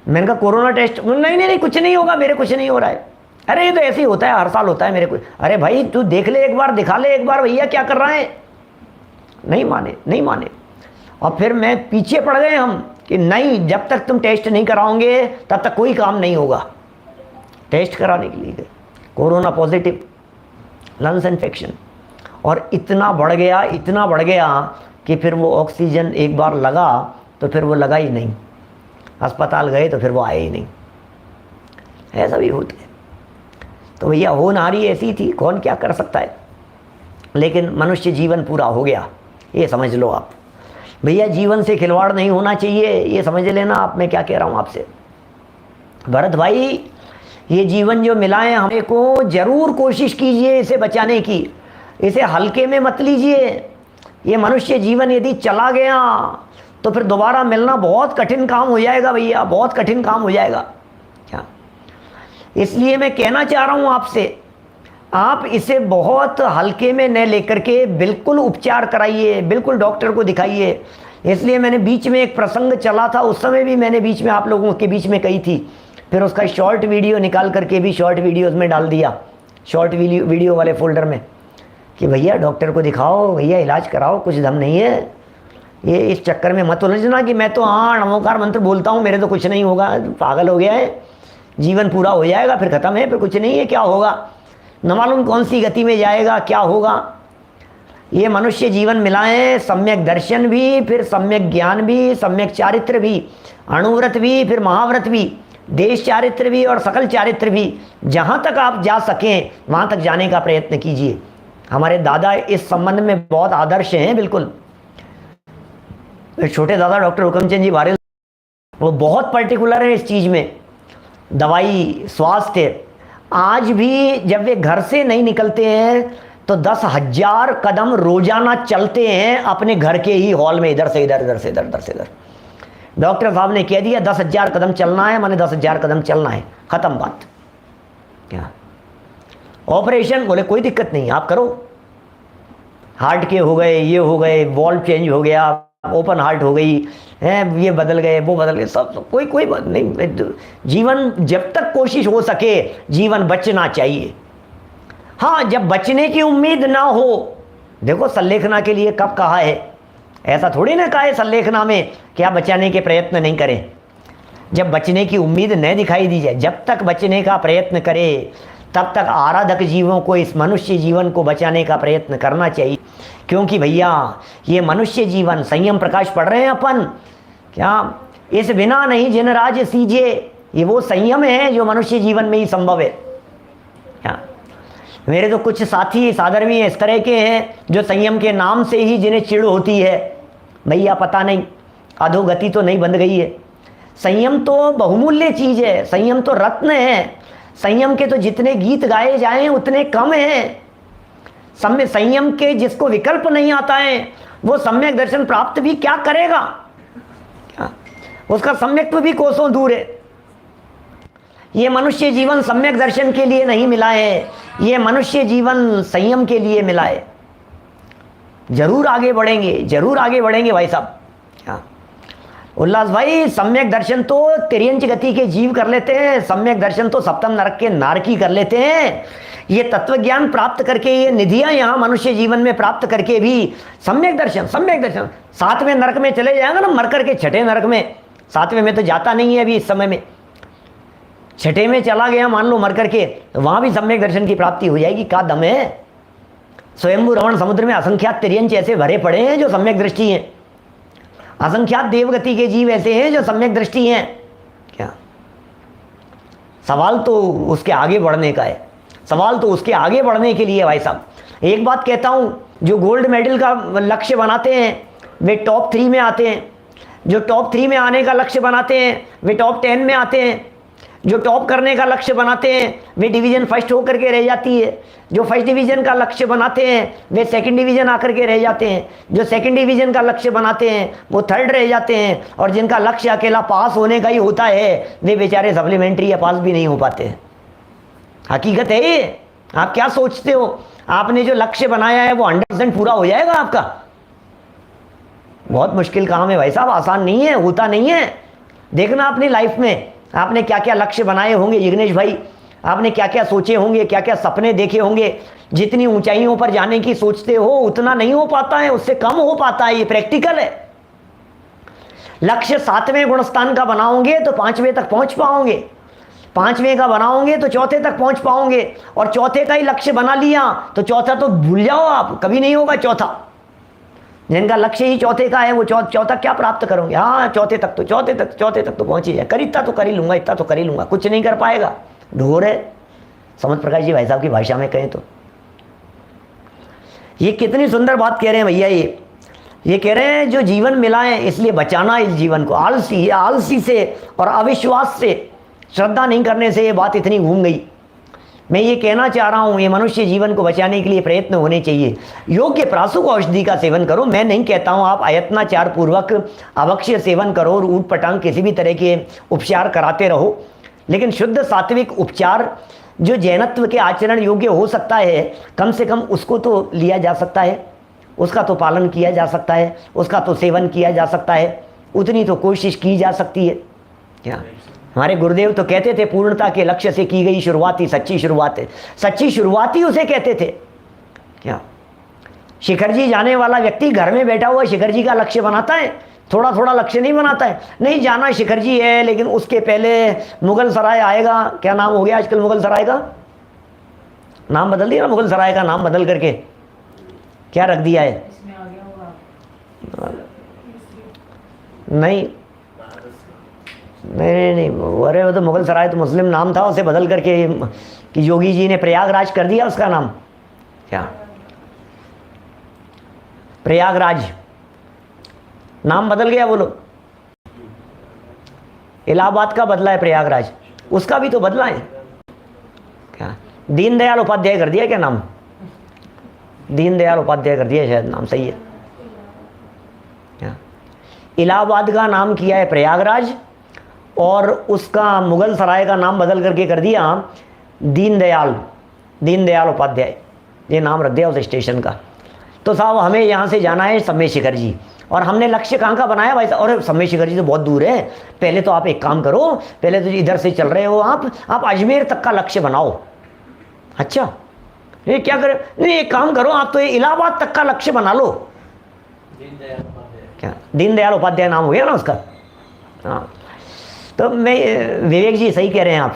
मैंने कहा कोरोना टेस्ट, नहीं नहीं नहीं कुछ नहीं होगा, मेरे कुछ नहीं हो रहा है। अरे ये तो ऐसे ही होता है, हर साल होता है मेरे को। अरे भाई तू देख ले एक बार, दिखा ले एक बार भैया क्या कर रहा है। नहीं माने, नहीं माने। और फिर मैं पीछे पड़ गए हम कि नहीं, जब तक तुम टेस्ट नहीं कराओगे तब तक कोई काम नहीं होगा। टेस्ट कराने के लिए गए, कोरोना पॉजिटिव, लंग्स इन्फेक्शन, और इतना बढ़ गया, इतना बढ़ गया कि फिर वो ऑक्सीजन एक बार लगा तो फिर वो लगा ही नहीं, अस्पताल गए तो फिर वो आए ही नहीं। ऐसा भी होता है। तो भैया होनहारी ऐसी थी, कौन क्या कर सकता है, लेकिन मनुष्य जीवन पूरा हो गया, ये समझ लो आप। भैया जीवन से खिलवाड़ नहीं होना चाहिए, ये समझ लेना आप, मैं क्या कह रहा हूँ आपसे। भरत भाई ये जीवन जो मिला है हमें को, जरूर कोशिश कीजिए इसे बचाने की, इसे हल्के में मत लीजिए। ये मनुष्य जीवन यदि चला गया तो फिर दोबारा मिलना बहुत कठिन काम हो जाएगा भैया, बहुत कठिन काम हो जाएगा। क्या, इसलिए मैं कहना चाह रहा हूँ आपसे, आप इसे बहुत हल्के में न लेकर के बिल्कुल उपचार कराइए, बिल्कुल डॉक्टर को दिखाइए। इसलिए मैंने बीच में एक प्रसंग चला था, उस समय भी मैंने बीच में आप लोगों के बीच में कही थी, फिर उसका शॉर्ट वीडियो निकाल करके भी शॉर्ट वीडियोज़ में डाल दिया, शॉर्ट वीडियो वाले फोल्डर में, कि भैया डॉक्टर को दिखाओ, भैया इलाज कराओ, कुछ दम नहीं है। ये इस चक्कर में मत उलझना कि मैं तो हाँ नमोकार मंत्र बोलता हूँ, मेरे तो कुछ नहीं होगा, पागल हो गया है, जीवन पूरा हो जाएगा फिर ख़त्म है, फिर कुछ नहीं है, क्या होगा, न मालूम कौन सी गति में जाएगा, क्या होगा। ये मनुष्य जीवन मिला है, सम्यक दर्शन भी, फिर सम्यक ज्ञान भी, सम्यक चारित्र भी, अणुव्रत भी, फिर महाव्रत भी, देश चारित्र भी और सकल चारित्र भी। जहाँ तक आप जा सकें वहाँ तक जाने का प्रयत्न कीजिए। हमारे दादा इस संबंध में बहुत आदर्श हैं, बिल्कुल। छोटे दादा डॉक्टर हुकमचंद जी वारिल, वो बहुत पर्टिकुलर है इस चीज़ में, दवाई, स्वास्थ्य। आज भी जब वे घर से नहीं निकलते हैं तो 10,000 कदम रोजाना चलते हैं अपने घर के ही हॉल में, इधर से इधर, इधर से इधर, इधर से इधर। डॉक्टर साहब ने कह दिया 10,000 कदम चलना है, माने 10,000 कदम चलना है, खत्म बात। क्या ऑपरेशन, बोले कोई दिक्कत नहीं, आप करो। हार्ट के हो गए, ये हो गए, वॉल्व चेंज हो गया, ओपन हार्ट हो गई है, ये बदल गए, वो बदल गए, सब कोई बात नहीं। जीवन जब तक कोशिश हो सके जीवन बचना चाहिए। हाँ, जब बचने की उम्मीद ना हो, देखो सल्लेखना के लिए कब कहा है, ऐसा थोड़ी ना कहा है सल्लेखना में कि आप बचाने के प्रयत्न नहीं करें। जब बचने की उम्मीद न दिखाई दी जाए, जब तक बचने का प्रयत्न करे तब तक आराधक जीवों को, इस मनुष्य जीवन को बचाने का प्रयत्न करना चाहिए। क्योंकि भैया ये मनुष्य जीवन, संयम प्रकाश पढ़ रहे हैं अपन, क्या इस बिना नहीं जिन राज सीजे, ये वो संयम है जो मनुष्य जीवन में ही संभव है। क्या मेरे तो कुछ साथी साधर्मी इस तरह के हैं जो संयम के नाम से ही जिन्हें चिढ़ होती है, भैया पता नहीं अधोगति तो नहीं बंध गई है। संयम तो बहुमूल्य चीज है, संयम तो रत्न है। संयम के तो जितने गीत गाए जाएं उतने कम हैं। संयम के जिसको विकल्प नहीं आता है वो सम्यक दर्शन प्राप्त भी क्या करेगा, क्या उसका सम्यक्त्व भी कोसों दूर है। ये मनुष्य जीवन सम्यक दर्शन के लिए नहीं मिला है, ये मनुष्य जीवन संयम के लिए मिला है। जरूर आगे बढ़ेंगे, जरूर आगे बढ़ेंगे भाई साहब। क्या उल्लास भाई, सम्यक दर्शन तो तिर्यंच गति के जीव कर लेते हैं, सम्यक दर्शन तो सप्तम नरक के नारकी कर लेते हैं। ये तत्व ज्ञान प्राप्त करके, ये निधियां यहाँ मनुष्य जीवन में प्राप्त करके भी सम्यक दर्शन 7वें नरक में चले जाएंगे ना, मर करके 6ठे नरक में, 7वें में तो जाता नहीं है अभी इस समय में, 6ठे में चला गया मान लो मर करके, तो वहां भी सम्यक दर्शन की प्राप्ति हो जाएगी। का दम है। स्वयंभू रमण समुद्र में असंख्यात तिर्यंच ऐसे भरे पड़े हैं जो सम्यक दृष्टि हैं, असंख्यात देवगति के जीव ऐसे हैं जो सम्यक दृष्टि हैं। क्या सवाल तो उसके आगे बढ़ने का है, सवाल तो उसके आगे बढ़ने के लिए भाई साहब। एक बात कहता हूं, जो गोल्ड मेडल का लक्ष्य बनाते हैं वे टॉप 3 में आते हैं, जो टॉप 3 में आने का लक्ष्य बनाते हैं वे टॉप 10 में आते हैं, जो टॉप करने का लक्ष्य बनाते हैं वे डिवीजन फर्स्ट होकर के रह जाती है, जो फर्स्ट डिवीजन का लक्ष्य बनाते हैं वे सेकंड डिवीजन आकर के रह जाते हैं, जो सेकंड डिवीजन का लक्ष्य बनाते हैं वो थर्ड रह जाते हैं, और जिनका लक्ष्य अकेला पास होने का ही होता है वे बेचारे सप्लीमेंट्री या पास भी नहीं हो पाते हैं। हकीकत है ये। आप क्या सोचते हो, आपने जो लक्ष्य बनाया है वो 100% पूरा हो जाएगा आपका? बहुत मुश्किल काम है भाई साहब, आसान नहीं है, होता नहीं है। देखना अपनी लाइफ में आपने क्या क्या लक्ष्य बनाए होंगे जिग्नेश भाई, आपने क्या क्या सोचे होंगे, क्या क्या सपने देखे होंगे। जितनी ऊंचाइयों पर जाने की सोचते हो उतना नहीं हो पाता है, उससे कम हो पाता है, ये प्रैक्टिकल है। लक्ष्य 7वें गुणस्थान का बनाओगे तो 5वें तक पहुंच पाओगे, 5वें का बनाओगे तो 4थे तक पहुंच पाओगे, और 4थे का ही लक्ष्य बना लिया तो 4था तो भूल जाओ आप, कभी नहीं होगा 4था। जिनका लक्ष्य ही 4थे का है वो 4था क्या प्राप्त करोगे? हाँ 4थे तक तो पहुंच ही जाए, कर इतना तो कर ही लूंगा, इतना तो कर ही लूंगा, कुछ नहीं कर पाएगा, ढोर है। समझ प्रकाश जी भाई साहब की भाषा में कहें तो ये कितनी सुंदर बात कह रहे हैं भैया। ये कह रहे हैं जो जीवन मिला है इसलिए बचाना इस जीवन को। आलसी से और अविश्वास से, श्रद्धा नहीं करने से ये बात इतनी घूम गई। मैं ये कहना चाह रहा हूँ, ये मनुष्य जीवन को बचाने के लिए प्रयत्न होने चाहिए। योग्य प्रासुक औषधि का सेवन करो। मैं नहीं कहता हूँ आप अयत्नाचार पूर्वक अभक्ष्य सेवन करो और ऊट पटांग किसी भी तरह के उपचार कराते रहो, लेकिन शुद्ध सात्विक उपचार जो जैनत्व के आचरण योग्य हो सकता है, कम से कम उसको तो लिया जा सकता है, उसका तो पालन किया जा सकता है, उसका तो सेवन किया जा सकता है, उतनी तो कोशिश की जा सकती है। क्या हमारे गुरुदेव तो कहते थे पूर्णता के लक्ष्य से की गई शुरुआत ही सच्ची शुरुआत है। सच्ची शुरुआत ही उसे कहते थे। क्या शिखर जी जाने वाला व्यक्ति घर में बैठा हुआ शिखर जी का लक्ष्य बनाता है? थोड़ा थोड़ा लक्ष्य नहीं बनाता है। नहीं, जाना शिखर जी है, लेकिन उसके पहले मुगल सराय आएगा। क्या नाम हो गया आजकल मुगल सराय का? नाम बदल दिया ना, मुगल सराय का नाम बदल करके क्या रख दिया है? नहीं नहीं नहीं, अरे वो तो मुगल सराय तो मुस्लिम नाम था, उसे बदल करके कि योगी जी ने प्रयागराज कर दिया उसका नाम। क्या प्रयागराज नाम बदल गया? बोलो। इलाहाबाद का बदला है प्रयागराज, उसका भी तो बदला है। क्या दीनदयाल उपाध्याय कर दिया क्या नाम? दीनदयाल उपाध्याय कर दिया शायद नाम, सही है। क्या इलाहाबाद का नाम किया है प्रयागराज और उसका मुगल सराय का नाम बदल करके कर दिया दीनदयाल, दीनदयाल उपाध्याय, ये नाम रख दिया उस स्टेशन का। तो साहब हमें यहाँ से जाना है समय शिखर जी, और हमने लक्ष्य कहाँ का बनाया भाई साहब? और समय शिखर जी तो बहुत दूर है। पहले तो आप एक काम करो, पहले तो इधर से चल रहे हो आप अजमेर तक का लक्ष्य बनाओ। अच्छा, ये क्या करें? नहीं, एक काम करो, आप तो ये इलाहाबाद तक का लक्ष्य बना लो। क्या दीनदयाल उपाध्याय नाम हो गया ना उसका? हाँ, तो मैं विवेक जी सही कह रहे हैं आप,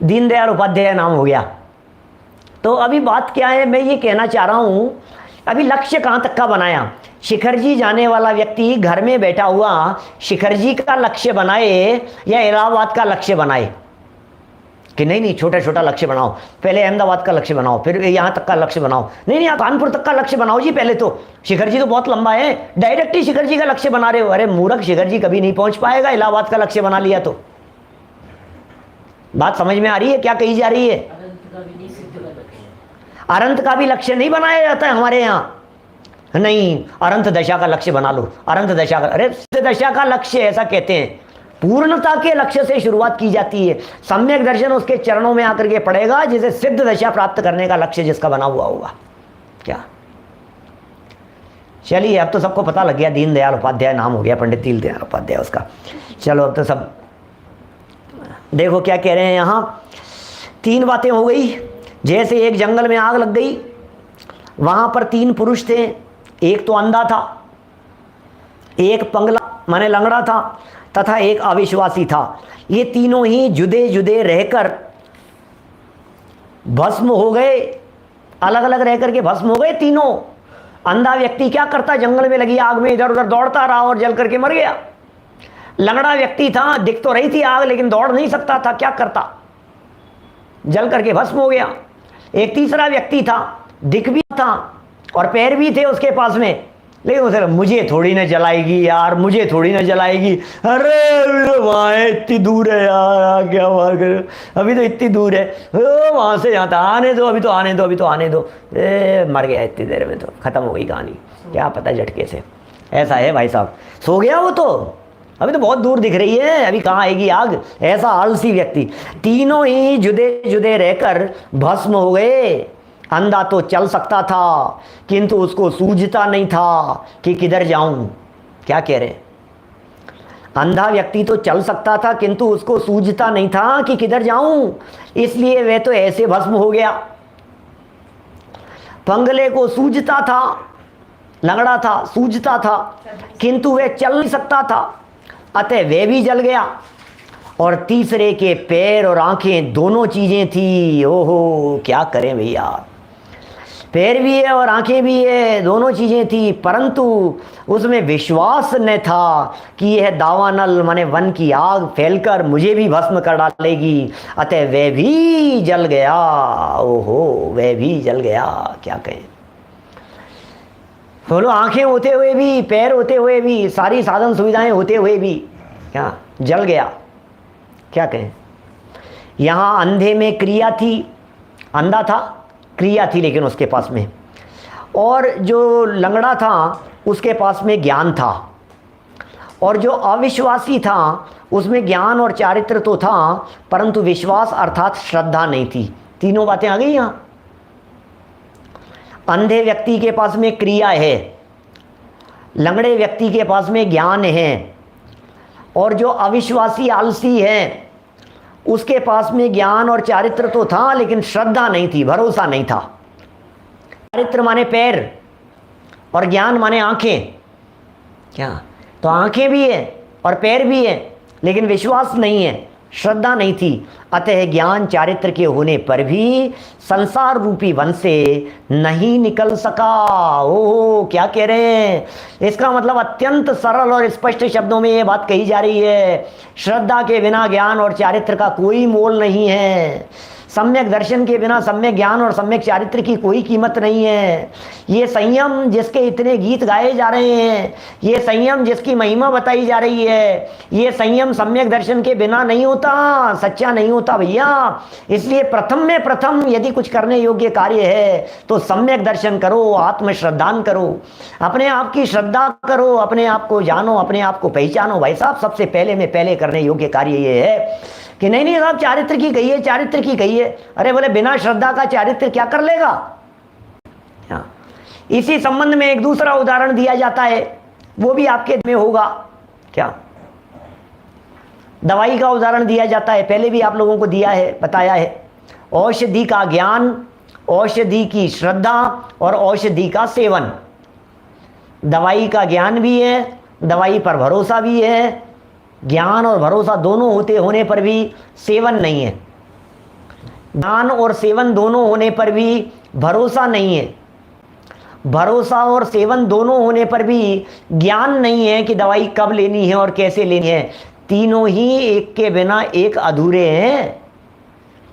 दीनदयाल उपाध्याय नाम हो गया। तो अभी बात क्या है, मैं ये कहना चाह रहा हूं, अभी लक्ष्य कहां तक का बनाया? शिखर जी जाने वाला व्यक्ति घर में बैठा हुआ शिखर जी का लक्ष्य बनाए या इलाहाबाद का लक्ष्य बनाए? कि नहीं नहीं, छोटा छोटा लक्ष्य बनाओ, पहले अहमदाबाद का लक्ष्य बनाओ, फिर यहां तक का लक्ष्य बनाओ। नहीं नहीं, आप कानपुर तक का लक्ष्य बनाओ जी पहले तो। शिखर जी तो बहुत लंबा है, डायरेक्ट ही शिखर जी का लक्ष्य बना रहे हो। अरे मूर्ख, शिखर जी कभी नहीं पहुंच पाएगा इलाहाबाद का लक्ष्य बना लिया तो। बात समझ में आ रही है क्या कही जा रही है? अनंत का भी लक्ष्य नहीं बनाया जाता है हमारे यहाँ। नहीं, अनंत दशा का लक्ष्य बना लो, अनंत दशा का। अरे सिद्ध दशा का लक्ष्य ऐसा कहते हैं, पूर्णता के लक्ष्य से शुरुआत की जाती है। सम्यक दर्शन उसके चरणों में आकर के पड़ेगा, जिसे सिद्ध दशा प्राप्त करने का लक्ष्य जिसका बना हुआ होगा। क्या चलिए, अब तो सबको पता लग गया, दीनदयाल उपाध्याय नाम हो गया, पंडित दीनदयाल उपाध्याय उसका। चलो अब तो सब देखो क्या कह रहे हैं यहाँ। 3 बातें हो गई। जैसे एक जंगल में आग लग गई, वहां पर 3 पुरुष थे, एक तो अंधा था, एक पंगला माने लंगड़ा था, तथा एक अविश्वासी था। ये तीनों ही जुदे जुदे रहकर भस्म हो गए, अलग अलग रह करके भस्म हो गए तीनों। अंधा व्यक्ति क्या करता? जंगल में लगी आग में इधर उधर दौड़ता रहा और जल करके मर गया। लंगड़ा व्यक्ति था, दिख तो रही थी आग लेकिन दौड़ नहीं सकता था, क्या करता? जल करके भस्म हो गया। एक तीसरा व्यक्ति था, दिख भी था और पैर भी थे उसके पास में, लेकिन उसे मुझे थोड़ी ना जलाएगी यार, मुझे थोड़ी ना जलाएगी। अरे वहाँ इतनी दूर है यार, क्या बात कर, अभी तो इतनी दूर है, वहाँ से यहाँ था, आने दो, अभी तो आने दो, अभी तो आने दो। मर गया इतनी देर में, तो खत्म हो गई कहानी, क्या पता झटके से। ऐसा है भाई साहब, सो गया वो तो, अभी तो बहुत दूर दिख रही है, अभी कहाँ आएगी आग। ऐसा आलसी व्यक्ति। तीनों ही जुदे जुदे रहकर भस्म हो गए। अंधा तो चल सकता था किंतु उसको सूझता नहीं था कि किधर जाऊं। क्या कह रहे हैं? अंधा व्यक्ति तो चल सकता था किंतु उसको सूझता नहीं था कि किधर जाऊं, इसलिए वह तो ऐसे भस्म हो गया। पंगले को सूझता था, लंगड़ा था, सूझता था, किंतु वह चल नहीं सकता था, अतः वह भी जल गया। और तीसरे के पैर और आंखें दोनों चीजें थी। ओहो, क्या करें भैया, पैर भी है और आंखें भी है, दोनों चीजें थी, परंतु उसमें विश्वास न था कि यह दावानल माने वन की आग फैलकर मुझे भी भस्म कर डालेगी, अतः वह भी जल गया। ओहो, वह भी जल गया। क्या कहें, बोलो, आंखें होते हुए भी, पैर होते हुए भी, सारी साधन सुविधाएं होते हुए भी क्या जल गया। क्या कहें, यहाँ अंधे में क्रिया थी, अंधा था, क्रिया थी लेकिन उसके पास में, और जो लंगड़ा था उसके पास में ज्ञान था, और जो अविश्वासी था उसमें ज्ञान और चारित्र तो था परंतु विश्वास अर्थात श्रद्धा नहीं थी। तीनों बातें आ गई यहाँ। अंधे व्यक्ति के पास में क्रिया है, लंगड़े व्यक्ति के पास में ज्ञान है, और जो अविश्वासी आलसी है उसके पास में ज्ञान और चारित्र तो था, लेकिन श्रद्धा नहीं थी, भरोसा नहीं था। चारित्र माने पैर और ज्ञान माने आंखें। क्या? तो आंखें भी है और पैर भी है, लेकिन विश्वास नहीं है, श्रद्धा नहीं थी। अतः ज्ञान चारित्र के होने पर भी संसार रूपी वन से नहीं निकल सका। ओह, क्या कह रहे हैं? इसका मतलब अत्यंत सरल और स्पष्ट शब्दों में ये बात कही जा रही है, श्रद्धा के बिना ज्ञान और चारित्र का कोई मोल नहीं है। सम्यक दर्शन के बिना सम्यक ज्ञान और सम्यक चारित्र की कोई कीमत नहीं है। ये संयम जिसके इतने गीत गाए जा रहे हैं, ये संयम जिसकी महिमा बताई जा रही है, ये संयम सम्यक दर्शन के बिना नहीं होता, सच्चा नहीं होता भैया। इसलिए प्रथम में प्रथम यदि कुछ करने योग्य कार्य है तो सम्यक दर्शन करो, आत्मश्रद्धान करो, अपने आप की श्रद्धा करो, अपने आप को जानो, अपने आप को पहचानो। भाई साहब, सबसे पहले में पहले करने योग्य कार्य ये है कि नहीं साहब चारित्र की कही है, चारित्र की कही है। अरे बोले बिना श्रद्धा का चारित्र क्या कर लेगा? हाँ। इसी संबंध में एक दूसरा उदाहरण दिया जाता है, वो भी आपके में होगा। क्या? दवाई का उदाहरण दिया जाता है, पहले भी आप लोगों को दिया है, बताया है। औषधि का ज्ञान, औषधि की श्रद्धा और औषधि का सेवन। दवाई का ज्ञान भी है, दवाई पर भरोसा भी है, ज्ञान और भरोसा दोनों होने पर भी सेवन नहीं है। ज्ञान और सेवन दोनों होने पर भी भरोसा नहीं है। भरोसा और सेवन दोनों होने पर भी ज्ञान नहीं है कि दवाई कब लेनी है और कैसे लेनी है। तीनों ही एक के बिना एक अधूरे हैं,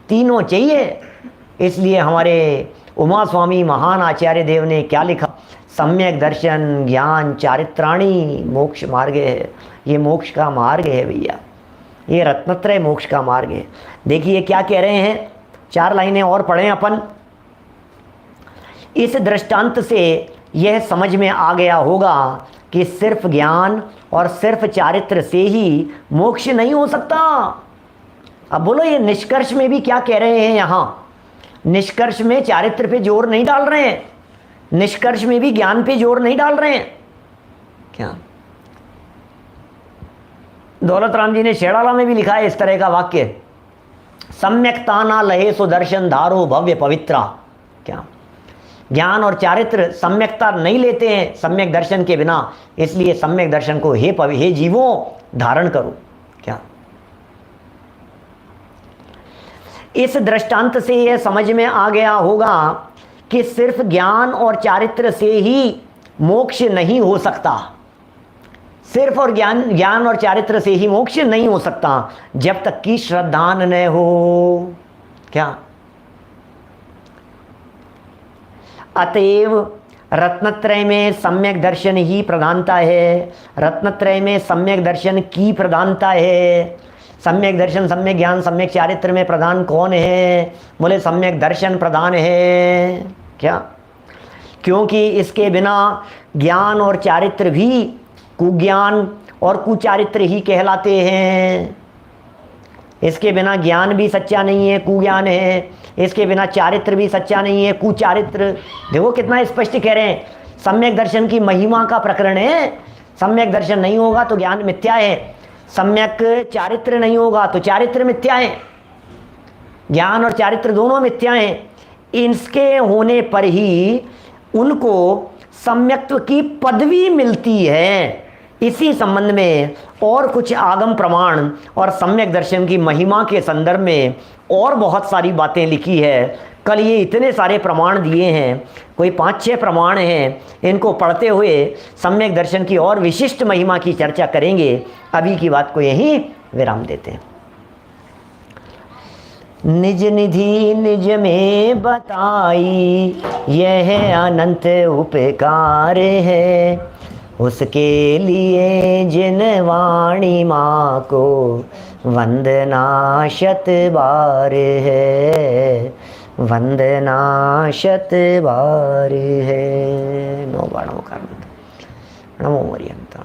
तीनों चाहिए। इसलिए हमारे उमा स्वामी महान आचार्य देव ने क्या लिखा? सम्यक दर्शन ज्ञान चारित्राणी मोक्ष मार्ग है। ये मोक्ष का मार्ग है भैया, ये रत्नत्रय मोक्ष का मार्ग है। देखिए क्या कह रहे हैं, 4 लाइनें और पढ़ें अपन। इस दृष्टांत से यह समझ में आ गया होगा कि सिर्फ ज्ञान और सिर्फ चारित्र से ही मोक्ष नहीं हो सकता। अब बोलो, ये निष्कर्ष में भी क्या कह रहे हैं यहाँ? निष्कर्ष में चारित्र पे जोर नहीं डाल रहे हैं, निष्कर्ष में भी ज्ञान पे जोर नहीं डाल रहे हैं। क्या? दौलत राम जी ने शेड़ाला में भी लिखा है इस तरह का वाक्य, सम्यकता ना लहे सुदर्शन धारो भव्य पवित्रा। क्या? ज्ञान और चारित्र सम्यकता नहीं लेते हैं सम्यक दर्शन के बिना, इसलिए सम्यक दर्शन को हे जीवों धारण करो। क्या? इस दृष्टांत से यह समझ में आ गया होगा कि सिर्फ ज्ञान और चारित्र से ही मोक्ष नहीं हो सकता। सिर्फ और ज्ञान और चारित्र से ही मोक्ष नहीं हो सकता जब तक कि श्रद्धान न हो। क्या? अतएव रत्नत्रय में सम्यक दर्शन ही प्रधानता है, रत्नत्रय में सम्यक दर्शन की प्रधानता है। सम्यक दर्शन, सम्यक ज्ञान, सम्यक चारित्र में प्रधान कौन है? बोले सम्यक दर्शन प्रधान है। क्या? क्योंकि इसके बिना ज्ञान और चारित्र भी कुज्ञान और कुचारित्र ही कहलाते हैं। इसके बिना ज्ञान भी सच्चा नहीं है, कुज्ञान है। इसके बिना चारित्र भी सच्चा नहीं है, कुचारित्र। देखो कितना स्पष्ट कह रहे हैं, सम्यक दर्शन की महिमा का प्रकरण है। सम्यक दर्शन नहीं होगा तो ज्ञान मिथ्या है, सम्यक चारित्र नहीं होगा तो चारित्र मिथ्या है। ज्ञान और चारित्र दोनों मिथ्या हैं। इसके होने पर ही उनको सम्यक्त्व की पदवी मिलती है। इसी संबंध में और कुछ आगम प्रमाण और सम्यक दर्शन की महिमा के संदर्भ में और बहुत सारी बातें लिखी है। कल ये इतने सारे प्रमाण दिए हैं, कोई 5-6 प्रमाण हैं, इनको पढ़ते हुए सम्यक दर्शन की और विशिष्ट महिमा की चर्चा करेंगे। अभी की बात को यहीं विराम देते हैं। निज निधि निज में बताई यह अनंत उपकार है, उसके लिए जिन वाणी माँ को वंदना शत बार है, वंदना शत बार है। नमो बाणों का नमो मरियंता।